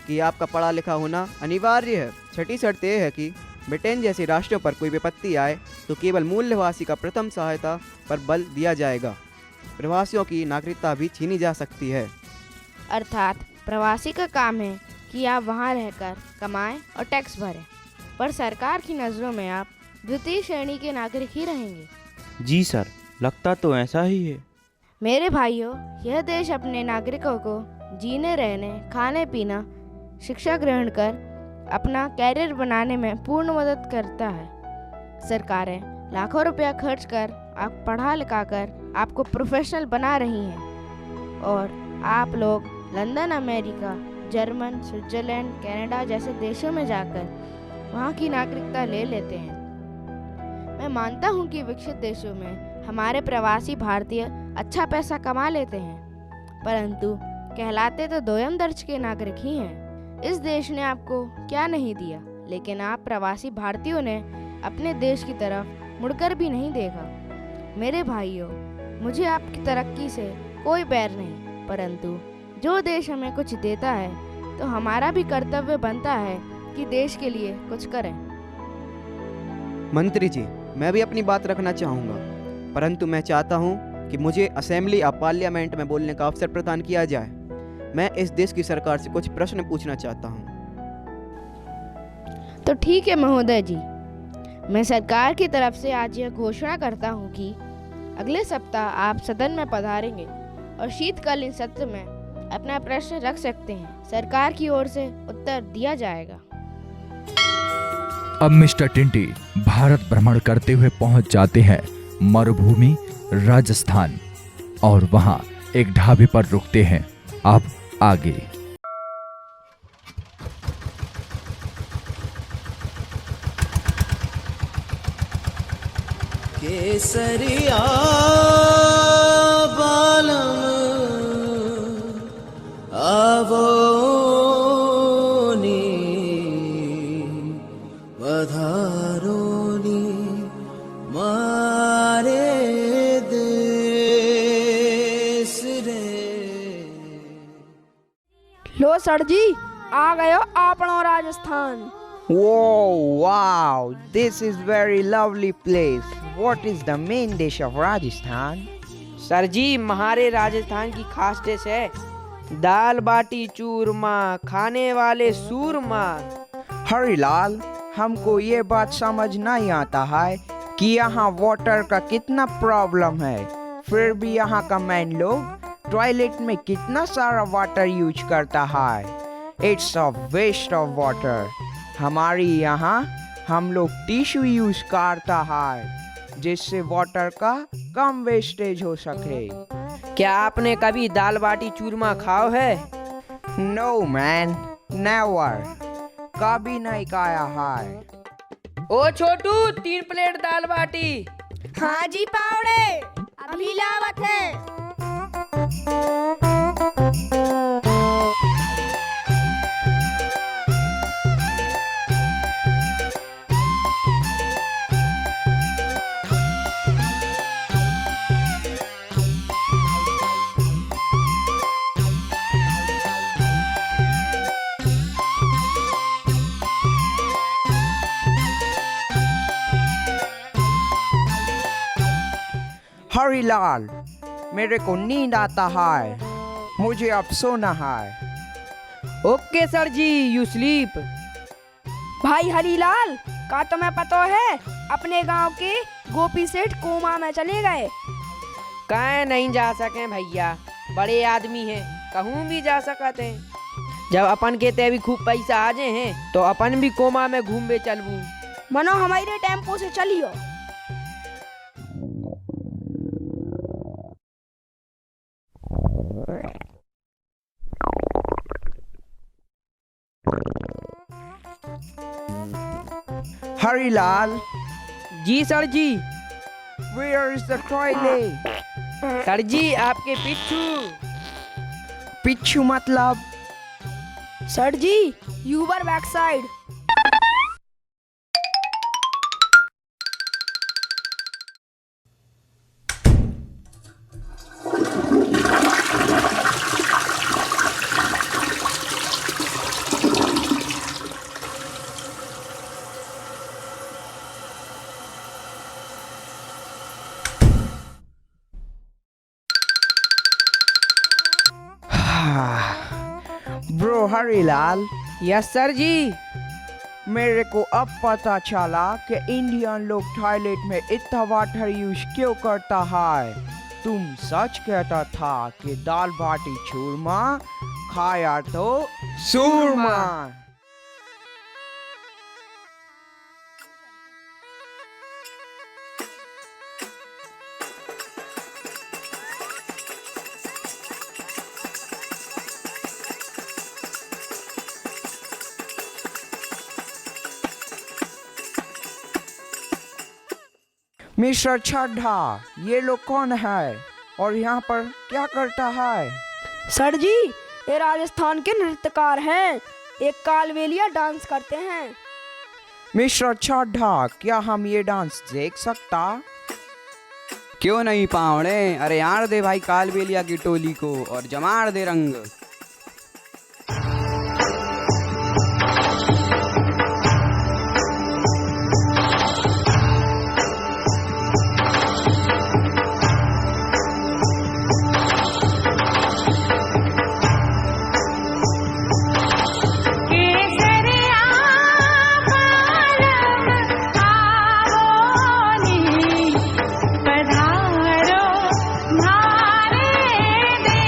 कि आपका पढ़ा लिखा होना अनिवार्य है। छठी शर्त यह है कि ब्रिटेन जैसे राष्ट्रों पर कोई विपत्ति आए तो केवल मूल निवासी का प्रथम सहायता पर बल दिया जाएगा। प्रवासियों की नागरिकता भी छीनी जा सकती है। अर्थात प्रवासी का काम है कि आप वहाँ रहकर कमाएं और टैक्स भरें, पर सरकार की नज़रों में आप द्वितीय श्रेणी के नागरिक ही रहेंगे। जी सर, लगता तो ऐसा ही है। मेरे भाइयों, यह देश अपने नागरिकों को जीने, रहने, खाने पीना, शिक्षा ग्रहण कर अपना कैरियर बनाने में पूर्ण मदद करता है। सरकारें लाखों रुपया खर्च कर आप पढ़ा लिखा कर आपको प्रोफेशनल बना रही हैं और आप लोग London, America, German, Switzerland, Canada जैसे देशों में जाकर वहाँ की नागरिकता ले लेते हैं। मैं मानता हूँ कि विकसित देशों में हमारे प्रवासी भारतीय अच्छा पैसा कमा लेते हैं, परंतु कहलाते तो दोयम दर्ज के नागरिक ही हैं। इस देश ने आपको क्या नहीं दिया, लेकिन आप प्रवासी भारतीयों ने अपने देश की तरफ मुड़कर भी नहीं देखा। मेरे भाइयों, मुझे आपकी तरक्की से कोई बैर नहीं, परंतु जो देश हमें कुछ देता है तो हमारा भी कर्तव्य बनता है कि देश के लिए कुछ करें। मंत्री जी, मैं भी अपनी बात रखना चाहूँगा, परंतु मैं चाहता हूँ कि मुझे असेंबली ऑफ पार्लियामेंट में बोलने का अवसर प्रदान किया जाए। मैं इस देश की सरकार से कुछ प्रश्न पूछना चाहता हूँ। तो ठीक है महोदय जी, मैं सरकार की तरफ से आज यह घोषणा करता हूँ कि अगले सप्ताह आप सदन में पधारेंगे और शीतकालीन सत्र में अपना प्रश्न रख सकते हैं। सरकार की ओर से उत्तर दिया जाएगा। अब मिस्टर टिंटी भारत भ्रमण करते हुए पहुंच जाते हैं मरुभूमि राजस्थान और वहां एक ढाबे पर रुकते हैं। अब आगे। केसरिया बालम आवोनी वधारोनी मारे देश रे। लो सर जी, आ गयो आपनो Rajasthan. Whoa, wow, this is very lovely place. What is the main dish of Rajasthan? Sir ji, हमारे राजस्थान की खास डिश है दाल बाटी चूरमा, खाने वाले सूरमा। हरिलाल, हमको ये बात समझ नहीं आता है कि यहाँ वाटर का कितना प्रॉब्लम है, फिर भी यहाँ का मैन लोग टॉयलेट में कितना सारा वाटर यूज करता है। It's a waste of water. हमारी यहाँ हम लोग टिश्यू यूज करता है जिससे वाटर का कम वेस्टेज हो सके। क्या आपने कभी दाल बाटी चूरमा खाओ है? नो मैन, नेवर, कभी नहीं खाया है। ओ छोटू, 3 प्लेट दाल बाटी। हाँ जी पावड़े, अभी लावत है। हरिलाल, मेरे को नींद आता है, मुझे अब सोना है। Okay sir ji, you sleep. भाई हरीलाल, का तुम्हें पता है अपने गांव के गोपी सेठ कोमा में चले गए? कहीं नहीं जा सके भैया, बड़े आदमी हैं, कहूँ भी जा सकते हैं। जब अपन के ते भी खूब पैसा आ जाए हैं तो अपन भी कोमा में घूमे चलबू। मनो हमारे टेम्पो से चलियो। Harilal. Ji sir ji. Where is the toilet? Sir ji, आपके पिच्छू। पिच्छू मतलब? सर जी, यूबर back side. Bro Harilal. Yes sir जी। मेरे को अब पता चला कि इंडियन लोग टॉयलेट में इतना वाटर यूज क्यों करता है। तुम सच कहता था कि दाल बाटी चूरमा खाया तो सूरमा। मिस्टर छड्ढा, ये लोग कौन है और यहाँ पर क्या करता है? सर जी, ये राजस्थान के नृत्यकार हैं, एक कालबेलिया डांस करते हैं। मिस्टर छड्ढा, क्या हम ये डांस देख सकता? क्यों नहीं पावड़े, अरे यार दे भाई कालबेलिया की टोली को और जमाड़ दे रंग। पधारो भारे दे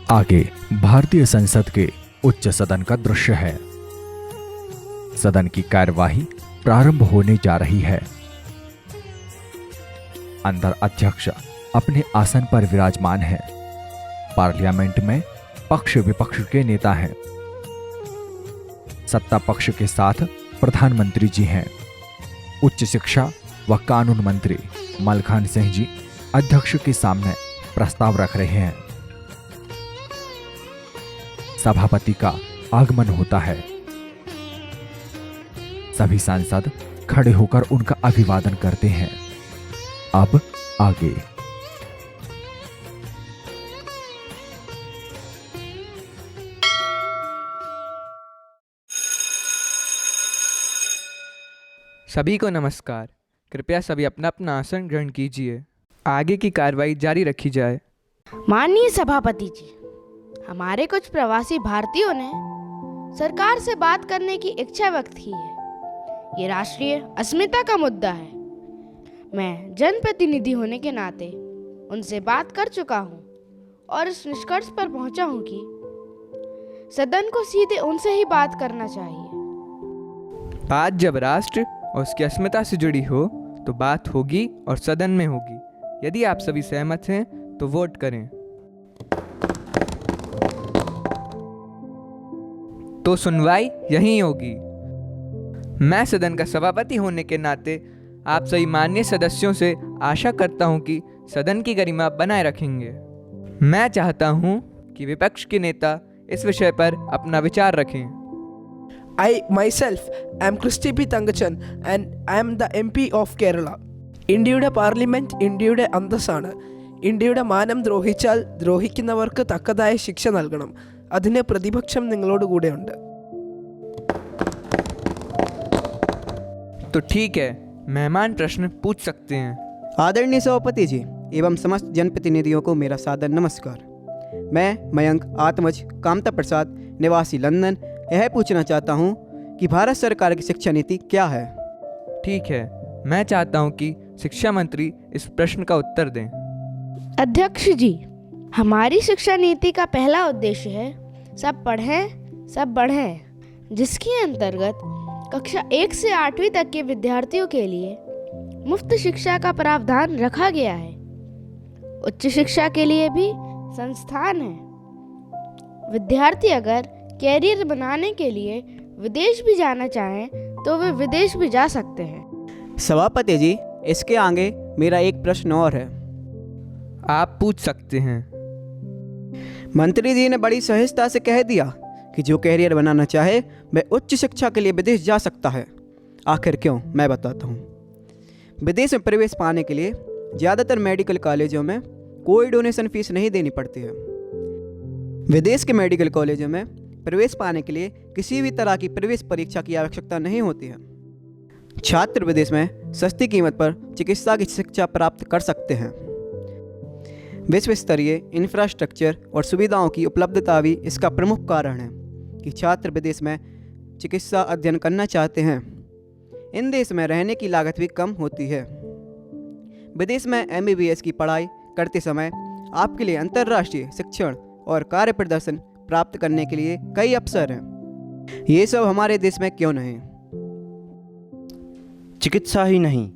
आगे भारतीय संसद के उच्च सदन का दृश्य है। सदन की कार्यवाही प्रारंभ होने जा रही है। अंदर अध्यक्ष अपने आसन पर विराजमान है। पार्लियामेंट में पक्ष विपक्ष के नेता हैं। सत्ता पक्ष के साथ प्रधानमंत्री जी हैं। उच्च शिक्षा व कानून मंत्री मलखान सिंह जी अध्यक्ष के सामने प्रस्ताव रख रहे हैं। सभापति का आगमन होता है। सभी सांसद खड़े होकर उनका अभिवादन करते हैं। अब आगे सभी को नमस्कार। कृपया सभी अपना अपना आसन ग्रहण कीजिए। आगे की कार्रवाई जारी रखी जाए। माननीय सभापति जी, हमारे कुछ प्रवासी भारतीयों ने सरकार से बात करने की इच्छा व्यक्त की है। ये राष्ट्रीय अस्मिता का मुद्दा है। मैं जनप्रतिनिधि होने के नाते उनसे बात कर चुका हूँ और इस निष्कर्ष पर पहुँचा हूँ कि सदन को सीधे उनसे ही बात करना चाहिए। बात जब राष्ट्र और उसकी अस्मिता से जुड़ी हो तो बात होगी और सदन में होगी। यदि आप सभी सहमत हैं तो वोट करें। तो सुनवाई यहीं होगी। मैं सदन का सभापति होने के नाते आप सभी माननीय सदस्यों से आशा करता हूं कि सदन की गरिमा बनाए रखेंगे। मैं चाहता हूं कि विपक्ष के नेता इस विषय पर अपना विचार रखें। I myself am Christy P. Thangachan and I am the MP of Kerala. ഇന്ത്യയുടെ പാർലമെന്റ് ഇന്ത്യയുടെ അന്തസ്സാണ്. ഇന്ത്യയുടെ മാനം ദ്രോഹിച്ചാൽ ദ്രോഹിക്കുന്നവർക്ക് തക്കതായ ശിക്ഷ നൽകണം. അതിന് പ്രതിപക്ഷം നിങ്ങളോട് കൂടെയുണ്ട്. तो ठीक है, मेहमान प्रश्न पूछ सकते हैं। आदरणीय सभापति जी एवं समस्त जनप्रतिनिधियों को मेरा सादर नमस्कार। मैं मयंक आत्मज कामता प्रसाद निवासी लंदन यह पूछना चाहता हूँ कि भारत सरकार की शिक्षा नीति क्या है। ठीक है, मैं चाहता हूँ कि शिक्षा मंत्री इस प्रश्न का उत्तर दें। अध्यक्ष जी, हमारी शिक्षा नीति का पहला उद्देश्य है सब पढ़ें सब बढ़ें, जिसके अंतर्गत कक्षा 1 से 8वीं तक के विद्यार्थियों के लिए मुफ्त शिक्षा का प्रावधान रखा गया है। उच्च शिक्षा के लिए भी संस्थान है। विद्यार्थी अगर कैरियर बनाने के लिए विदेश भी जाना चाहें तो वे विदेश भी जा सकते हैं। सभापति जी, इसके आगे मेरा एक प्रश्न और है। आप पूछ सकते हैं। मंत्री जी ने बड़ी सहजता से कह दिया कि जो कैरियर बनाना चाहे वह उच्च शिक्षा के लिए विदेश जा सकता है। आखिर क्यों, मैं बताता हूँ। विदेश में प्रवेश पाने के लिए ज़्यादातर मेडिकल कॉलेजों में कोई डोनेशन फीस नहीं देनी पड़ती है। विदेश के मेडिकल कॉलेजों में प्रवेश पाने के लिए किसी भी तरह की प्रवेश परीक्षा की आवश्यकता नहीं होती है। छात्र विदेश में सस्ती कीमत पर चिकित्सा की शिक्षा प्राप्त कर सकते हैं। विश्व स्तरीय इंफ्रास्ट्रक्चर और सुविधाओं की उपलब्धता भी इसका प्रमुख कारण है कि छात्र विदेश में चिकित्सा अध्ययन करना चाहते हैं। इन देश में रहने की लागत भी कम होती है। विदेश में MBBS की पढ़ाई करते समय आपके लिए अंतर्राष्ट्रीय शिक्षण और कार्य प्रदर्शन प्राप्त करने के लिए कई अवसर हैं। ये सब हमारे देश में क्यों नहीं? चिकित्सा ही नहीं,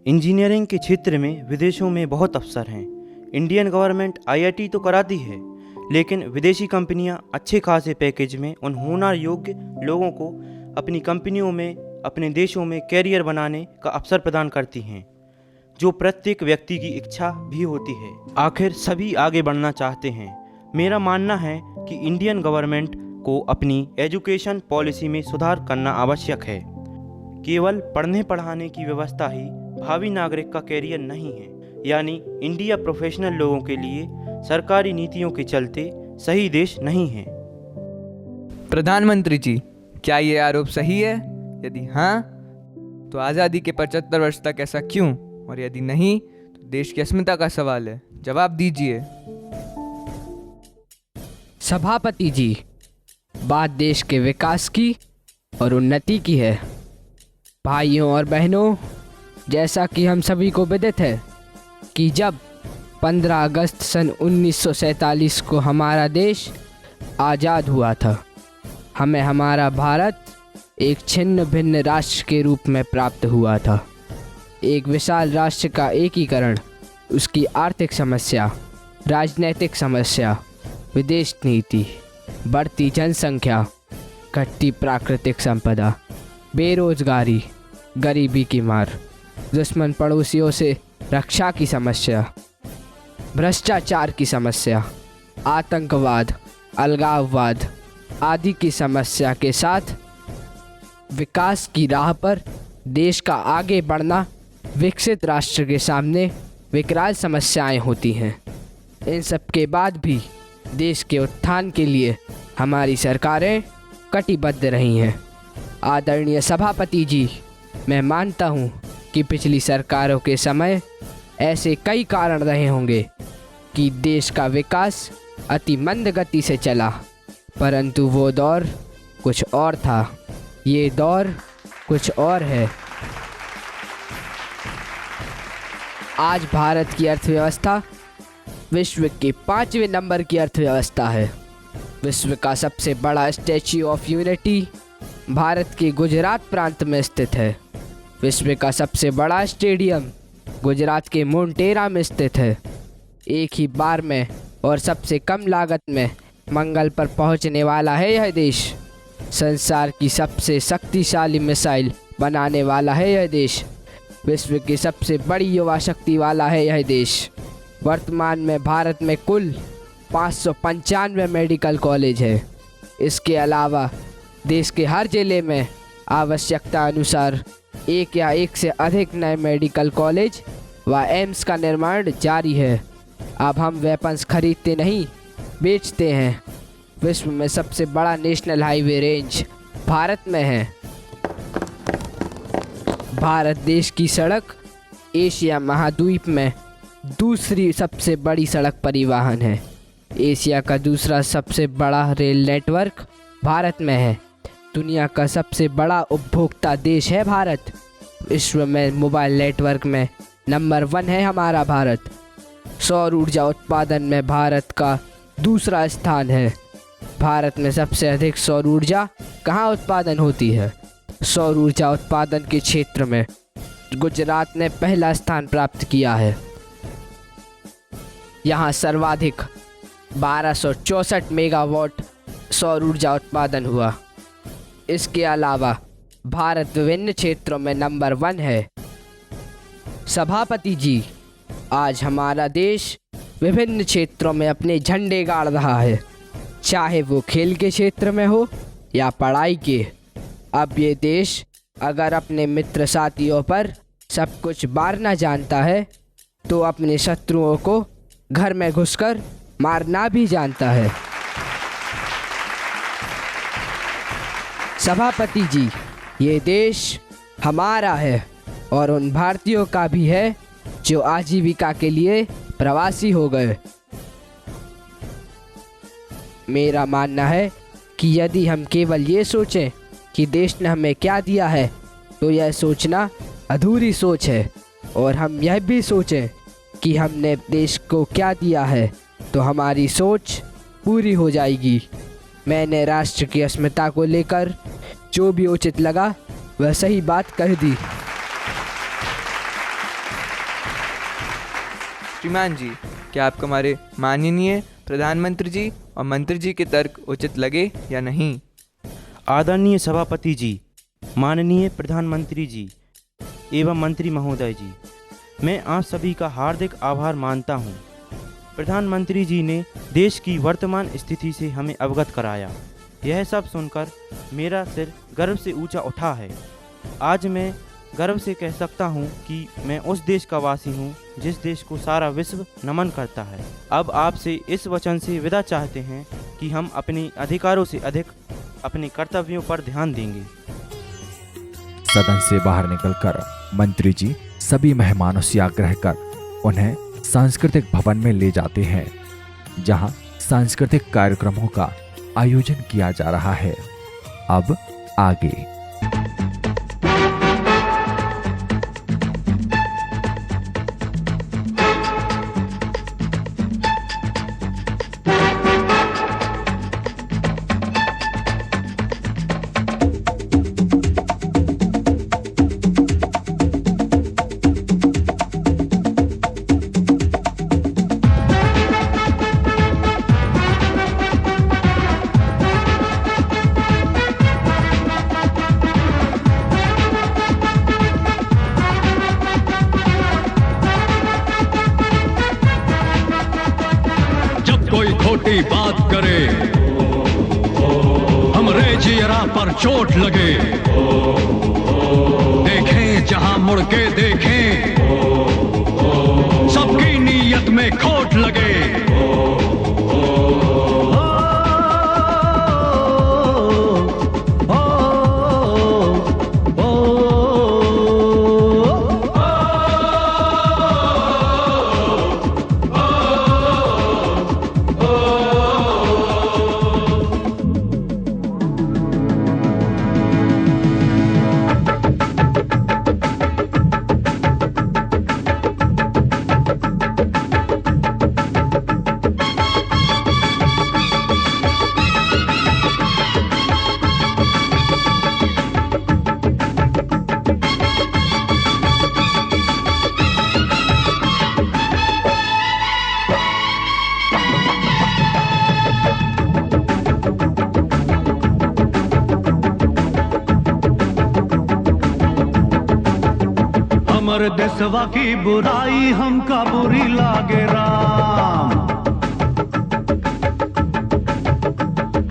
इंजीनियरिंग के क्षेत्र में विदेशों में बहुत अवसर हैं। इंडियन गवर्नमेंट IIT तो कराती है, लेकिन विदेशी कंपनियां अच्छे खासे पैकेज में उन हुनर योग्य लोगों को अपनी कंपनियों में अपने देशों में कैरियर बनाने का अवसर प्रदान करती हैं, जो प्रत्येक व्यक्ति की इच्छा भी होती है। आखिर सभी आगे बढ़ना चाहते हैं। मेरा मानना है कि इंडियन गवर्नमेंट को अपनी एजुकेशन पॉलिसी में सुधार करना आवश्यक है। केवल पढ़ने पढ़ाने की व्यवस्था ही भावी नागरिक का कैरियर नहीं है। यानी इंडिया प्रोफेशनल लोगों के लिए सरकारी नीतियों के चलते सही देश नहीं है। प्रधानमंत्री जी, क्या ये आरोप सही है? यदि हाँ, तो आज़ादी के 75 वर्ष तक ऐसा क्यों? और यदि नहीं, तो देश की अस्मिता का सवाल है। जवाब दीजिए। सभापति जी, बात देश के विकास की और उन्नति की है। भाइयों और बहनों, जैसा कि हम सभी को विदित है कि जब 15 अगस्त सन 1947 को हमारा देश आज़ाद हुआ था। हमें हमारा भारत एक छिन्न भिन्न राष्ट्र के रूप में प्राप्त हुआ था। एक विशाल राष्ट्र का एकीकरण, उसकी आर्थिक समस्या, राजनीतिक समस्या, विदेश नीति, बढ़ती जनसंख्या, घटती प्राकृतिक संपदा, बेरोजगारी, गरीबी की मार, दुश्मन पड़ोसियों से रक्षा की समस्या, भ्रष्टाचार की समस्या, आतंकवाद, अलगाववाद आदि की समस्या के साथ विकास की राह पर देश का आगे बढ़ना विकसित राष्ट्र के सामने विकराल समस्याएं होती हैं। इन सब के बाद भी देश के उत्थान के लिए हमारी सरकारें कटिबद्ध रही हैं। आदरणीय सभापति जी, मैं मानता हूं कि पिछली सरकारों के समय ऐसे कई कारण रहे होंगे कि देश का विकास अति मंद गति से चला, परंतु वो दौर कुछ और था, ये दौर कुछ और है। आज भारत की अर्थव्यवस्था विश्व के 5वें नंबर की अर्थव्यवस्था है। विश्व का सबसे बड़ा स्टैच्यू ऑफ यूनिटी भारत के गुजरात प्रांत में स्थित है। विश्व का सबसे बड़ा स्टेडियम गुजरात के मोंटेरा में स्थित है। एक ही बार में और सबसे कम लागत में मंगल पर पहुंचने वाला है यह देश। संसार की सबसे शक्तिशाली मिसाइल बनाने वाला है यह देश। विश्व की सबसे बड़ी युवा शक्ति वाला है यह देश। वर्तमान में भारत में कुल 595 मेडिकल कॉलेज है। इसके अलावा देश के हर जिले में आवश्यकता अनुसार एक या एक से अधिक नए मेडिकल कॉलेज व एम्स का निर्माण जारी है। अब हम वेपन्स खरीदते नहीं, बेचते हैं। विश्व में सबसे बड़ा नेशनल हाईवे रेंज भारत में है। भारत देश की सड़क एशिया महाद्वीप में दूसरी सबसे बड़ी सड़क परिवहन है। एशिया का दूसरा सबसे बड़ा रेल नेटवर्क भारत में है। दुनिया का सबसे बड़ा उपभोक्ता देश है भारत। विश्व में मोबाइल नेटवर्क में नंबर 1 है हमारा भारत। सौर ऊर्जा उत्पादन में भारत का दूसरा स्थान है। भारत में सबसे अधिक सौर ऊर्जा कहाँ उत्पादन होती है? सौर ऊर्जा उत्पादन के क्षेत्र में गुजरात ने पहला स्थान प्राप्त किया है। यहाँ सर्वाधिक 1264 मेगावाट सौर ऊर्जा उत्पादन हुआ। इसके अलावा भारत विभिन्न क्षेत्रों में नंबर 1 है। सभापति जी, आज हमारा देश विभिन्न क्षेत्रों में अपने झंडे गाड़ रहा है, चाहे वो खेल के क्षेत्र में हो या पढ़ाई के। अब ये देश अगर अपने मित्र साथियों पर सब कुछ बारना जानता है तो अपने शत्रुओं को घर में घुसकर मारना भी जानता है। सभापति जी, ये देश हमारा है और उन भारतीयों का भी है जो आजीविका के लिए प्रवासी हो गए। मेरा मानना है कि यदि हम केवल ये सोचें कि देश ने हमें क्या दिया है तो यह सोचना अधूरी सोच है, और हम यह भी सोचें कि हमने देश को क्या दिया है तो हमारी सोच पूरी हो जाएगी। मैंने राष्ट्र की अस्मिता को लेकर जो भी उचित लगा वह सही बात कह दी। श्रीमान जी, क्या आपको हमारे माननीय प्रधानमंत्री जी और मंत्री जी के तर्क उचित लगे या नहीं? आदरणीय सभापति जी, माननीय प्रधानमंत्री जी एवं मंत्री महोदय जी, मैं आप सभी का हार्दिक आभार मानता हूं। प्रधानमंत्री जी ने देश की वर्तमान स्थिति से हमें अवगत कराया। यह सब सुनकर मेरा सिर गर्व से ऊंचा उठा है। आज मैं गर्व से कह सकता हूं कि मैं उस देश का वासी हूं जिस देश को सारा विश्व नमन करता है। अब आपसे इस वचन से विदा चाहते हैं कि हम अपने अधिकारों से अधिक अपने कर्तव्यों पर ध्यान देंगे। सदन से बाहर निकलकर मंत्री जी सभी मेहमानों से आग्रह कर उन्हें सांस्कृतिक भवन में ले जाते हैं, जहां सांस्कृतिक कार्यक्रमों का आयोजन किया जा रहा है। अब आगे। छोटी बात करे, हमरे जियरा पर चोट लगे, देखें जहां मुड़ के देखें, सबकी नीयत में खोट लगे। हमर देशवा की बुराई हमका बुरी लागे राम,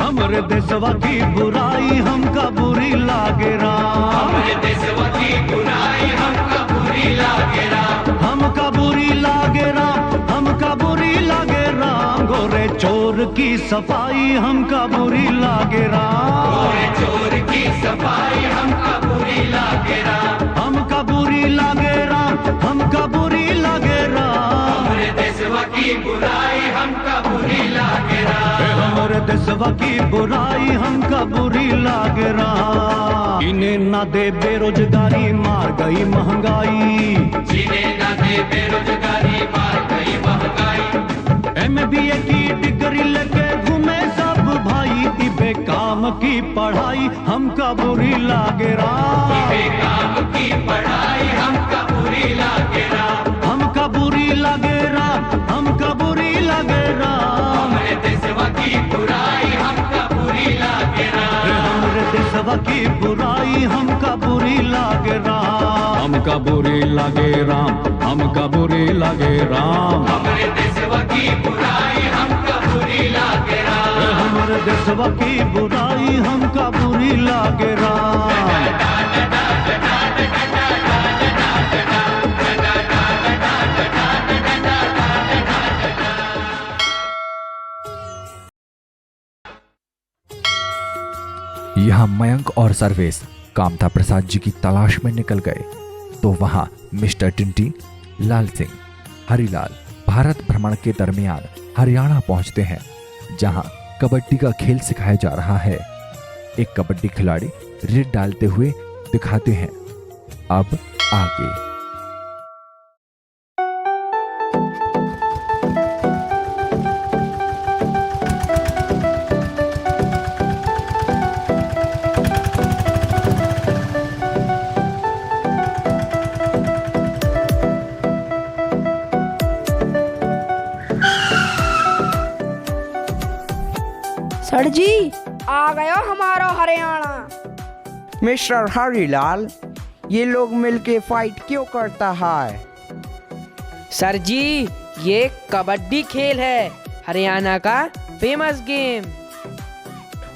हमर देशवा की बुराई हमका बुरी लागे राम, हमरे देशवा की बुराई हमका बुरी लागे राम, हमका बुरी लागे राम, हमका बुरी लागे राम। गोरे चोर की सफाई हमका बुरी लागे राम, गोरे चोर की सफाई हमका बुरी लागे राम, हमका बुरी लागे राम, हमका बुरी लागे राम। हमरे देशवा की बुराई हमका बुरी लागे राम, हमरे देशवा की बुराई हमका बुरी लागे राम। इन्हें ना दे बेरोजगारी मार गई महंगाई, जिन्हें ना दे बेरोजगारी मार गई महंगाई। MBA की डिग्री लेके घूमे सब भाई, इबे काम की पढ़ाई हमका बुरी लागे राम, इबे काम की पढ़ाई हमका बुरी लागे राम, हमका बुरी लागे राम, हमका बुरी लागे राम। हमरे देशवा की बुराई हमका बुरी लागे राम, हमरे देशवा की बुराई हमका बुरी लागे राम, हमका बुरी लागे राम, हमका बुरी लागे राम। हमरे देशवा की बुराई हमका बुरी लागे राम, हमरे देशवा की बुराई हमका बुरी लागे राम। यहाँ मयंक और सर्वेश कामता प्रसाद जी की तलाश में निकल गए तो वहां मिस्टर टिंटी, लाल सिंह, हरिलाल भारत भ्रमण के दरमियान हरियाणा पहुंचते हैं, जहां कबड्डी का खेल सिखाया जा रहा है। एक कबड्डी खिलाड़ी रेड डालते हुए दिखाते हैं। अब आगे। सर जी आ गया हमारा हरियाणा। मिस्टर हरिलाल, ये लोग मिलके फाइट क्यों करता है? सर जी ये कबड्डी खेल है, हरियाणा का फेमस गेम।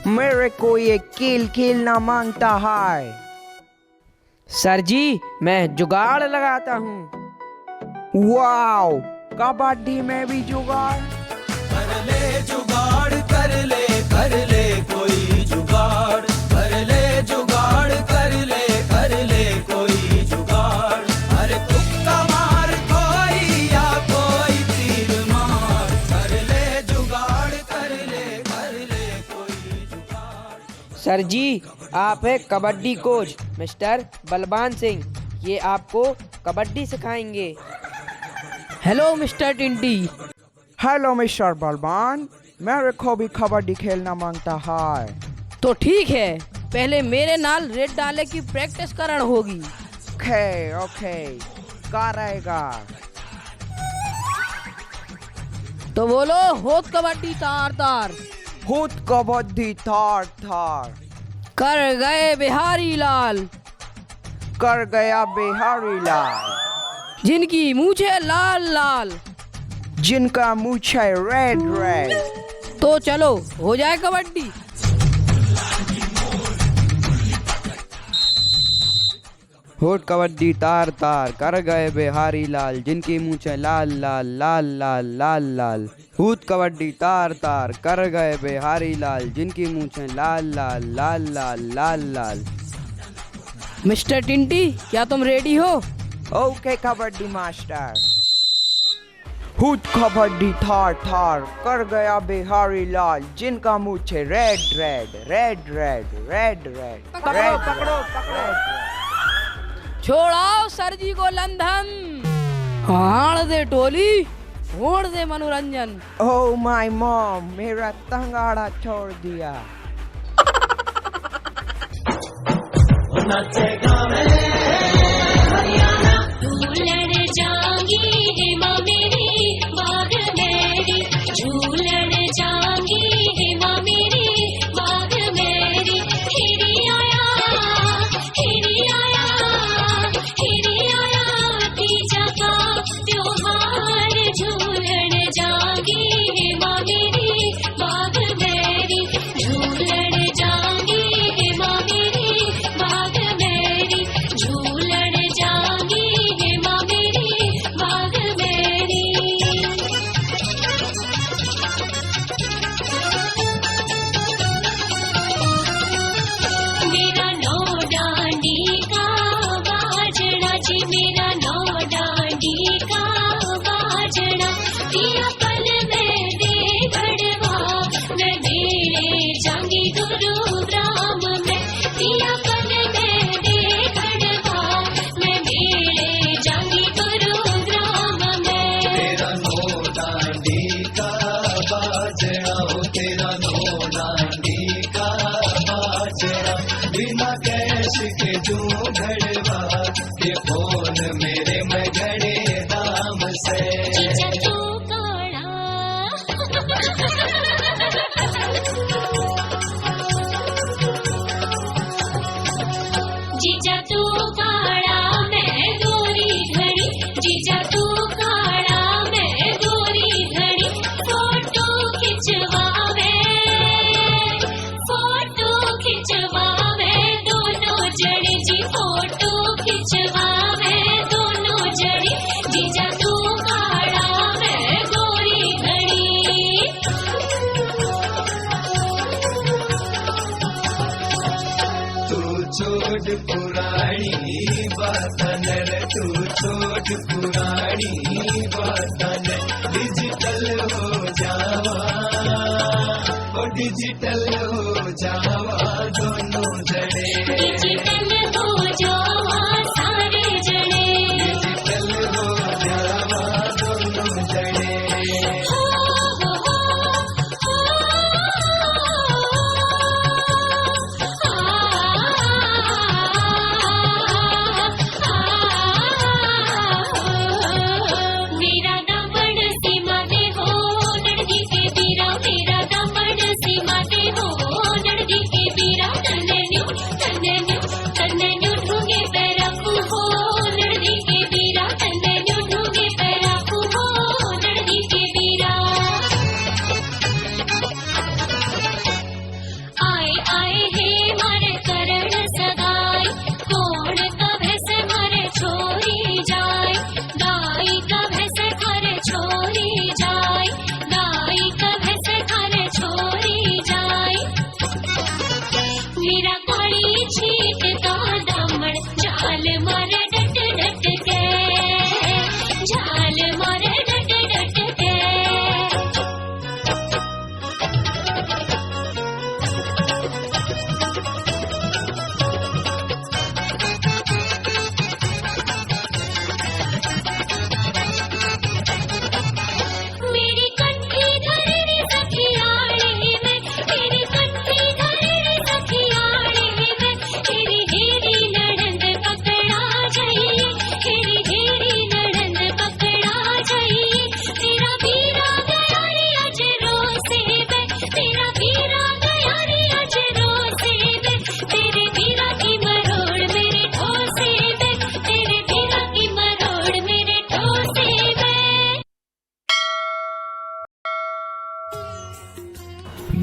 मेरे को ये खेल खेलना मांगता है। सर जी मैं जुगाड़ लगाता हूँ। वाओ, कबड्डी में भी जुगाड़? कर ले जुगाड़, कर ले कोई जुगाड़, कर ले जुगाड़, कर ले कोई जुगाड़। अरे तुक्का मार कोई या कोई तीर मार, कर ले जुगाड़, कर ले कोई जुगाड़। सर जी आप है कबड्डी कोच मिस्टर बलवान सिंह, ये आपको कबड्डी सिखाएंगे। हेलो मिस्टर टिंटी। हेलो मिस्टर बलवान, मेरे को भी कबड्डी खेलना मांगता है। तो ठीक है, पहले मेरे नाल रेड डाले की प्रैक्टिस करन होगी। ओके ओके, करेगा। तो बोलो होत कबड्डी तार तार। होत कबड्डी तार तार। कर गए बिहारी लाल। कर गया बिहारी लाल। जिनकी मूछे लाल लाल। जिनका मूछे रेड रेड। तो चलो हो जाए कबड्डी। होट कबड्डी तार तार कर गए बिहारी लाल, जिनकी मूछें लाल लाल लाल लाल लाल लाल। हूट कबड्डी तार तार कर गए बिहारी लाल, जिनकी मूछें लाल लाल लाल लाल लाल लाल। मिस्टर टिंटी, क्या तुम रेडी हो? Okay kabaddi master. हूट कबड्डी थार थार कर गया बिहारी लाल, जिनका मूछे raid raid raid raid raid raid. पकड़ो पकड़ो पकड़ो। छोड़ाओ सर जी को लंधन, हाड़ दे टोली, छोड़ दे मनोरंजन। ओह माय मॉम, मेरा तंगाड़ा छोड़ दिया। झूलन जागी हेमा मेरी बाग मेरी, झूलन जागी हेमा मेरी बाग मेरी। हिरी आया हिरी आया हिरी आया तीजा का त्योहार, झूलन जागी हेमा मेरी बाग मेरी, झूलन जागी हेमा मेरी बाग मेरी, झूलन जागी हेमा मेरी बाग मेरी। मेरा नौ डांडी का बाजना जी, मेरा नौ डांडी का बाजना, पिया पल में दे घड़वा, मैं मेरे जांगी गुरुग्राम में, पिया पल में दे घड़वा, मैं मेरे जांगी गुरुग्राम में। तेरा नो डांडी का बाजना हो, तेरा नो डांडी का बाजना, बिना कैश के जो घड़वा, ये फोन मेरे में घड़े दाम से। जीजा तू काड़ा जीजा तू काड़ा मैं गोरी घड़ी, जीजा तू काड़ा मैं गोरी घड़ी। फोटो खिंचवावे दोनों जड़े जी, फोटो खिंचवावे दोनों जड़े। जीजा तू काड़ा मैं गोरी घड़ी। तू छोड़ पुरानी बातन रे, तू छोड़ पुरानी बातन, डिजिटल हो जावा, ओ डिजिटल हो जावा दोनों जड़े। डिजिटल हो जावा सारे जड़े, डिजिटल हो जावा दोनों जड़े। मेरा दामन सीमा दे हो लड़की के बीरा, मेरा दामन सीमा दे हो लड़की के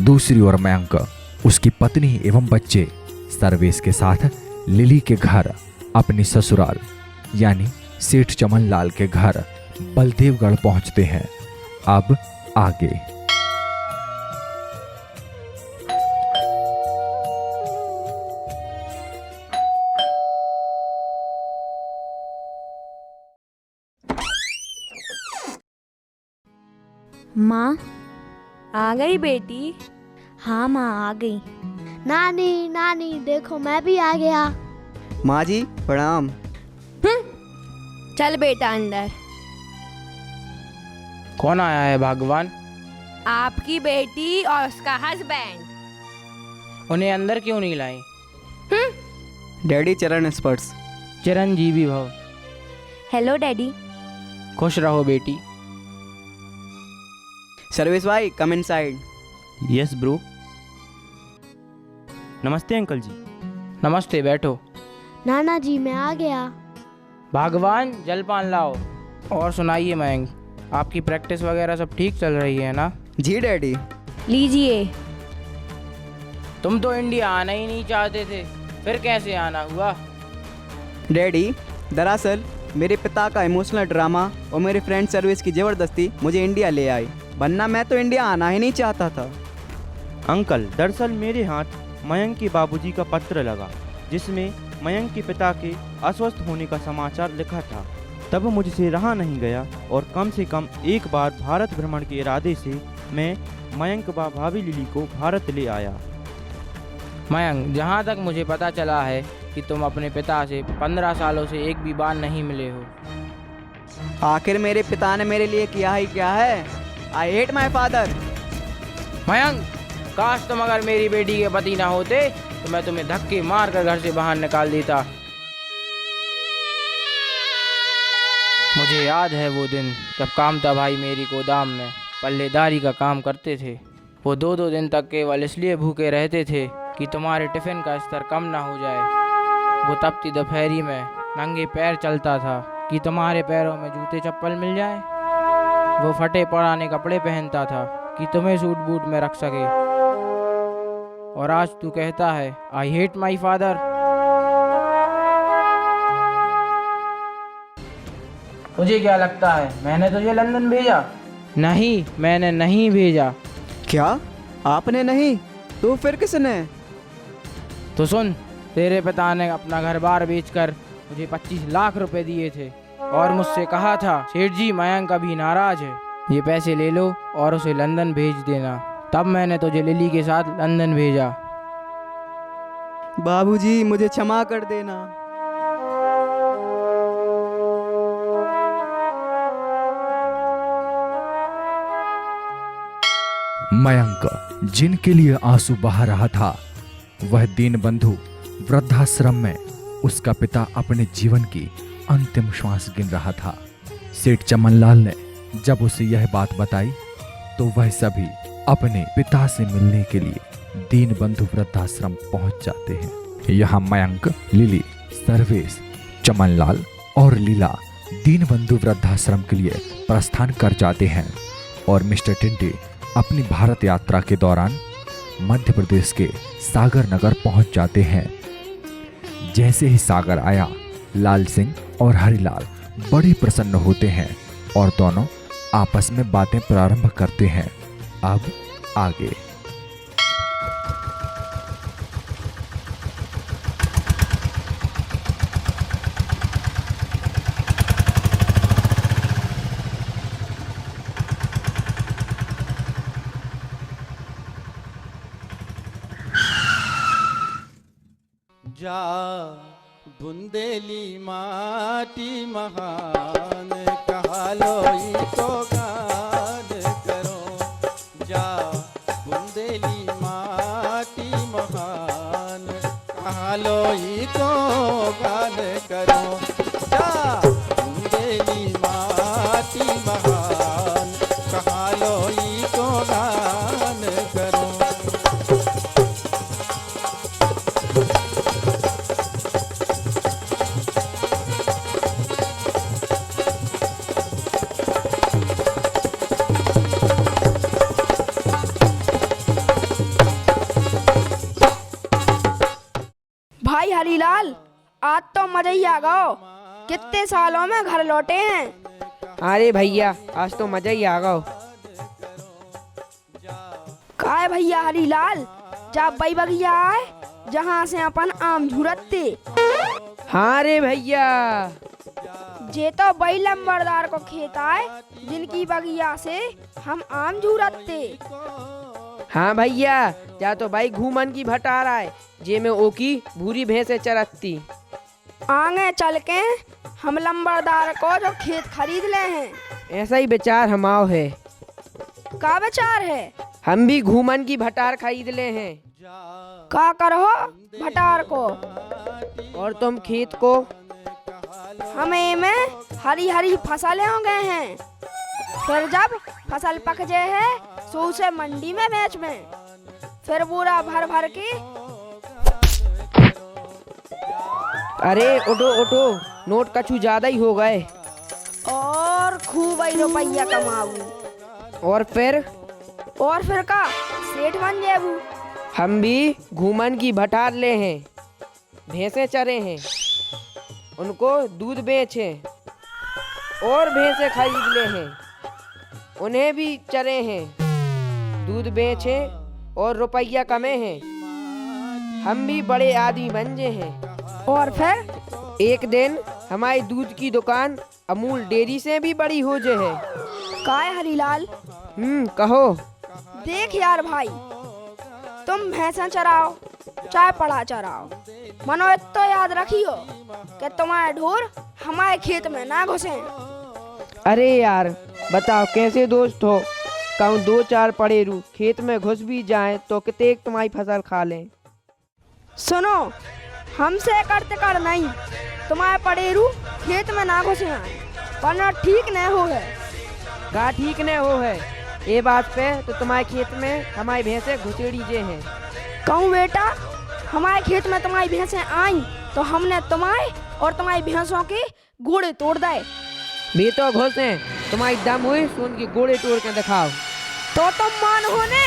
दूसरी ओर मयंक, उसकी पत्नी एवं बच्चे सर्वेश के साथ लिली के घर, अपनी ससुराल यानी सेठ चमन लाल के घर बलदेवगढ़ पहुंचते हैं। अब आगे। माँ आ गई बेटी? हाँ माँ आ गई। नानी नानी देखो मैं भी आ गया। माँ जी प्रणाम। चल बेटा अंदर। कौन आया है भगवान? आपकी बेटी और उसका हस्बैंड। उन्हें अंदर क्यों नहीं लाई? डैडी चरण स्पर्श। चिरंजीवी भव। Hello daddy. खुश रहो बेटी। सर्वेश भाई कम इनसाइड। Yes bro. नमस्ते अंकल जी। नमस्ते, बैठो। नाना जी मैं आ गया। भगवान जलपान लाओ। और सुनाइए मयंक, आपकी प्रैक्टिस वगैरह सब ठीक चल रही है ना? जी डैडी। लीजिए। तुम तो इंडिया आना ही नहीं चाहते थे, फिर कैसे आना हुआ? डैडी दरअसल मेरे पिता का इमोशनल ड्रामा और मेरे फ्रेंड सर्विस की ज़बरदस्ती मुझे इंडिया ले आई, वरना मैं तो इंडिया आना ही नहीं चाहता था। अंकल दरअसल मेरे हाथ मयंक के बाबूजी का पत्र लगा, जिसमें मयंक के पिता के अस्वस्थ होने का समाचार लिखा था। तब मुझसे रहा नहीं गया और कम से कम एक बार भारत भ्रमण के इरादे से मैं मयंक व भाभी लिली को भारत ले आया। मयंक, जहाँ तक मुझे पता चला है कि तुम अपने पिता से 15 सालों से एक भी बार नहीं मिले हो। आखिर मेरे पिता ने मेरे लिए किया ही क्या है? I hate my father. Mayank, काश तुम अगर मेरी बेटी के पति ना होते तो मैं तुम्हें धक्के मार कर घर से बाहर निकाल देता। मुझे याद है वो दिन जब कामता भाई मेरी गोदाम में पल्लेदारी का काम करते थे। वो 2-2 दिन तक केवल इसलिए भूखे रहते थे कि तुम्हारे टिफ़िन का स्तर कम ना हो जाए। वो तपती दोपहरी में नंगे पैर चलता था कि तुम्हारे पैरों में जूते चप्पल मिल जाए। वो फटे पुराने कपड़े पहनता था कि तुम्हें सूट बूट में रख सके। और आज तू कहता है आई हेट माई फादर। मुझे क्या लगता है मैंने तुझे लंदन भेजा? नहीं, मैंने नहीं भेजा। क्या आपने नहीं? तो फिर किसने? तो सुन, तेरे पिता ने अपना घर बार बेचकर मुझे 25 लाख रुपए दिए थे और मुझसे कहा था सेठ जी मयंक अभी नाराज है, ये पैसे ले लो और उसे लंदन भेज देना। तब मैंने तुझे लिली के साथ लंदन भेजा। बाबूजी मुझे क्षमा कर देना। मयंक जिनके लिए आंसू बहा रहा था, वह दीनबंधु वृद्धाश्रम में उसका पिता अपने जीवन की अंतिम श्वास गिन रहा था। सेठ चमनलाल ने जब उसे यह बात बताई तो वह सभी अपने पिता से मिलने के लिए दीनबंधु वृद्धाश्रम पहुंच जाते हैं। यहाँ मयंक, लिली, सर्वेश, चमनलाल और लीला दीनबंधु वृद्धाश्रम के लिए प्रस्थान कर जाते हैं और मिस्टर टिंटे अपनी भारत यात्रा के दौरान मध्य प्रदेश के सागर नगर पहुंच जाते हैं। जैसे ही सागर आया, लाल सिंह और हरिलाल बड़ी प्रसन्न होते हैं और दोनों आपस में बातें प्रारंभ करते हैं। अब आगे। जा बुंदेली माटी महान कहा लो तो गान करो। जा बुंदेली माटी महान कहा लो तो गान करो। जा बुंदेली माटी महान कहा लो तो गान करो। आज तो मजा ही आ गया। कितने सालों में घर लौटे हैं। अरे भैया आज तो मजा ही आ गया। काय भैया हरीलाल, जा बई बगिया आए जहाँ से अपन आम झुरते। हाँ रे भैया, जे तो बई लंबरदार को खेत आए जिनकी बगिया से हम आम झुरते। हाँ भैया, जा तो भाई घूमन की भटार आए जे में ओकी भूरी भैंसे चरती। आगे चल के हम लंबरदार को जो खेत खरीद ले हैं। ऐसा ही विचार हमाओ है। का विचार है? हम भी घूमन की भटार खरीद ले हैं। का करो भटार को? और तुम खेत को? हमें में हरी हरी फसलें हो गए हैं। फिर जब फसल पक जाए है तो उसे मंडी में बेच में, फिर बोरा भर भर के। अरे उठो उठो, नोट कछु ज्यादा ही हो गए। और खूब ही रुपया कमाऊ। और फिर का सेठ बन जाबू। हम भी घूमन की भटार ले हैं, भैंसे चरे हैं, उनको दूध बेचे और भैंसे खरीद ले हैं, उन्हें भी चरे हैं, दूध बेचे और रुपया कमे हैं। हम भी बड़े आदमी बन जे हैं। और फिर एक दिन हमारी दूध की दुकान अमूल डेयरी से भी बड़ी हो जे है। काय हरीलाल? कहो। देख यार भाई, तुम भैंसा चराओ चाहे पढ़ा चराओ, मनो इतना याद रखियो कि तुम्हारे ढोर हमारे खेत में ना घुसे। अरे यार बताओ कैसे दोस्त हो, कहूँ 2-4 पड़ेरू खेत में घुस भी जाए तो कितने तुम्हारी फसल खा लें। सुनो, हमसे करते कर नहीं, तुम्हारे पड़ेरू खेत में ना घुसे आए वरना ठीक नहीं हो है। का ठीक नहीं हो है? ये बात पे तो तुम्हारे खेत में हमारी भैंसे घुसेड़ी जे हैं। कहूँ बेटा, हमारे खेत में तुम्हारी भैंसें आई तो हमने तुम्हारे और तुम्हारी भैंसों के गोड़े तोड़ दिए। भी तो घुसे, तुम्हारी दम हुई तो उनकी गोड़े तोड़ के दिखाओ। तो तुम मान होने?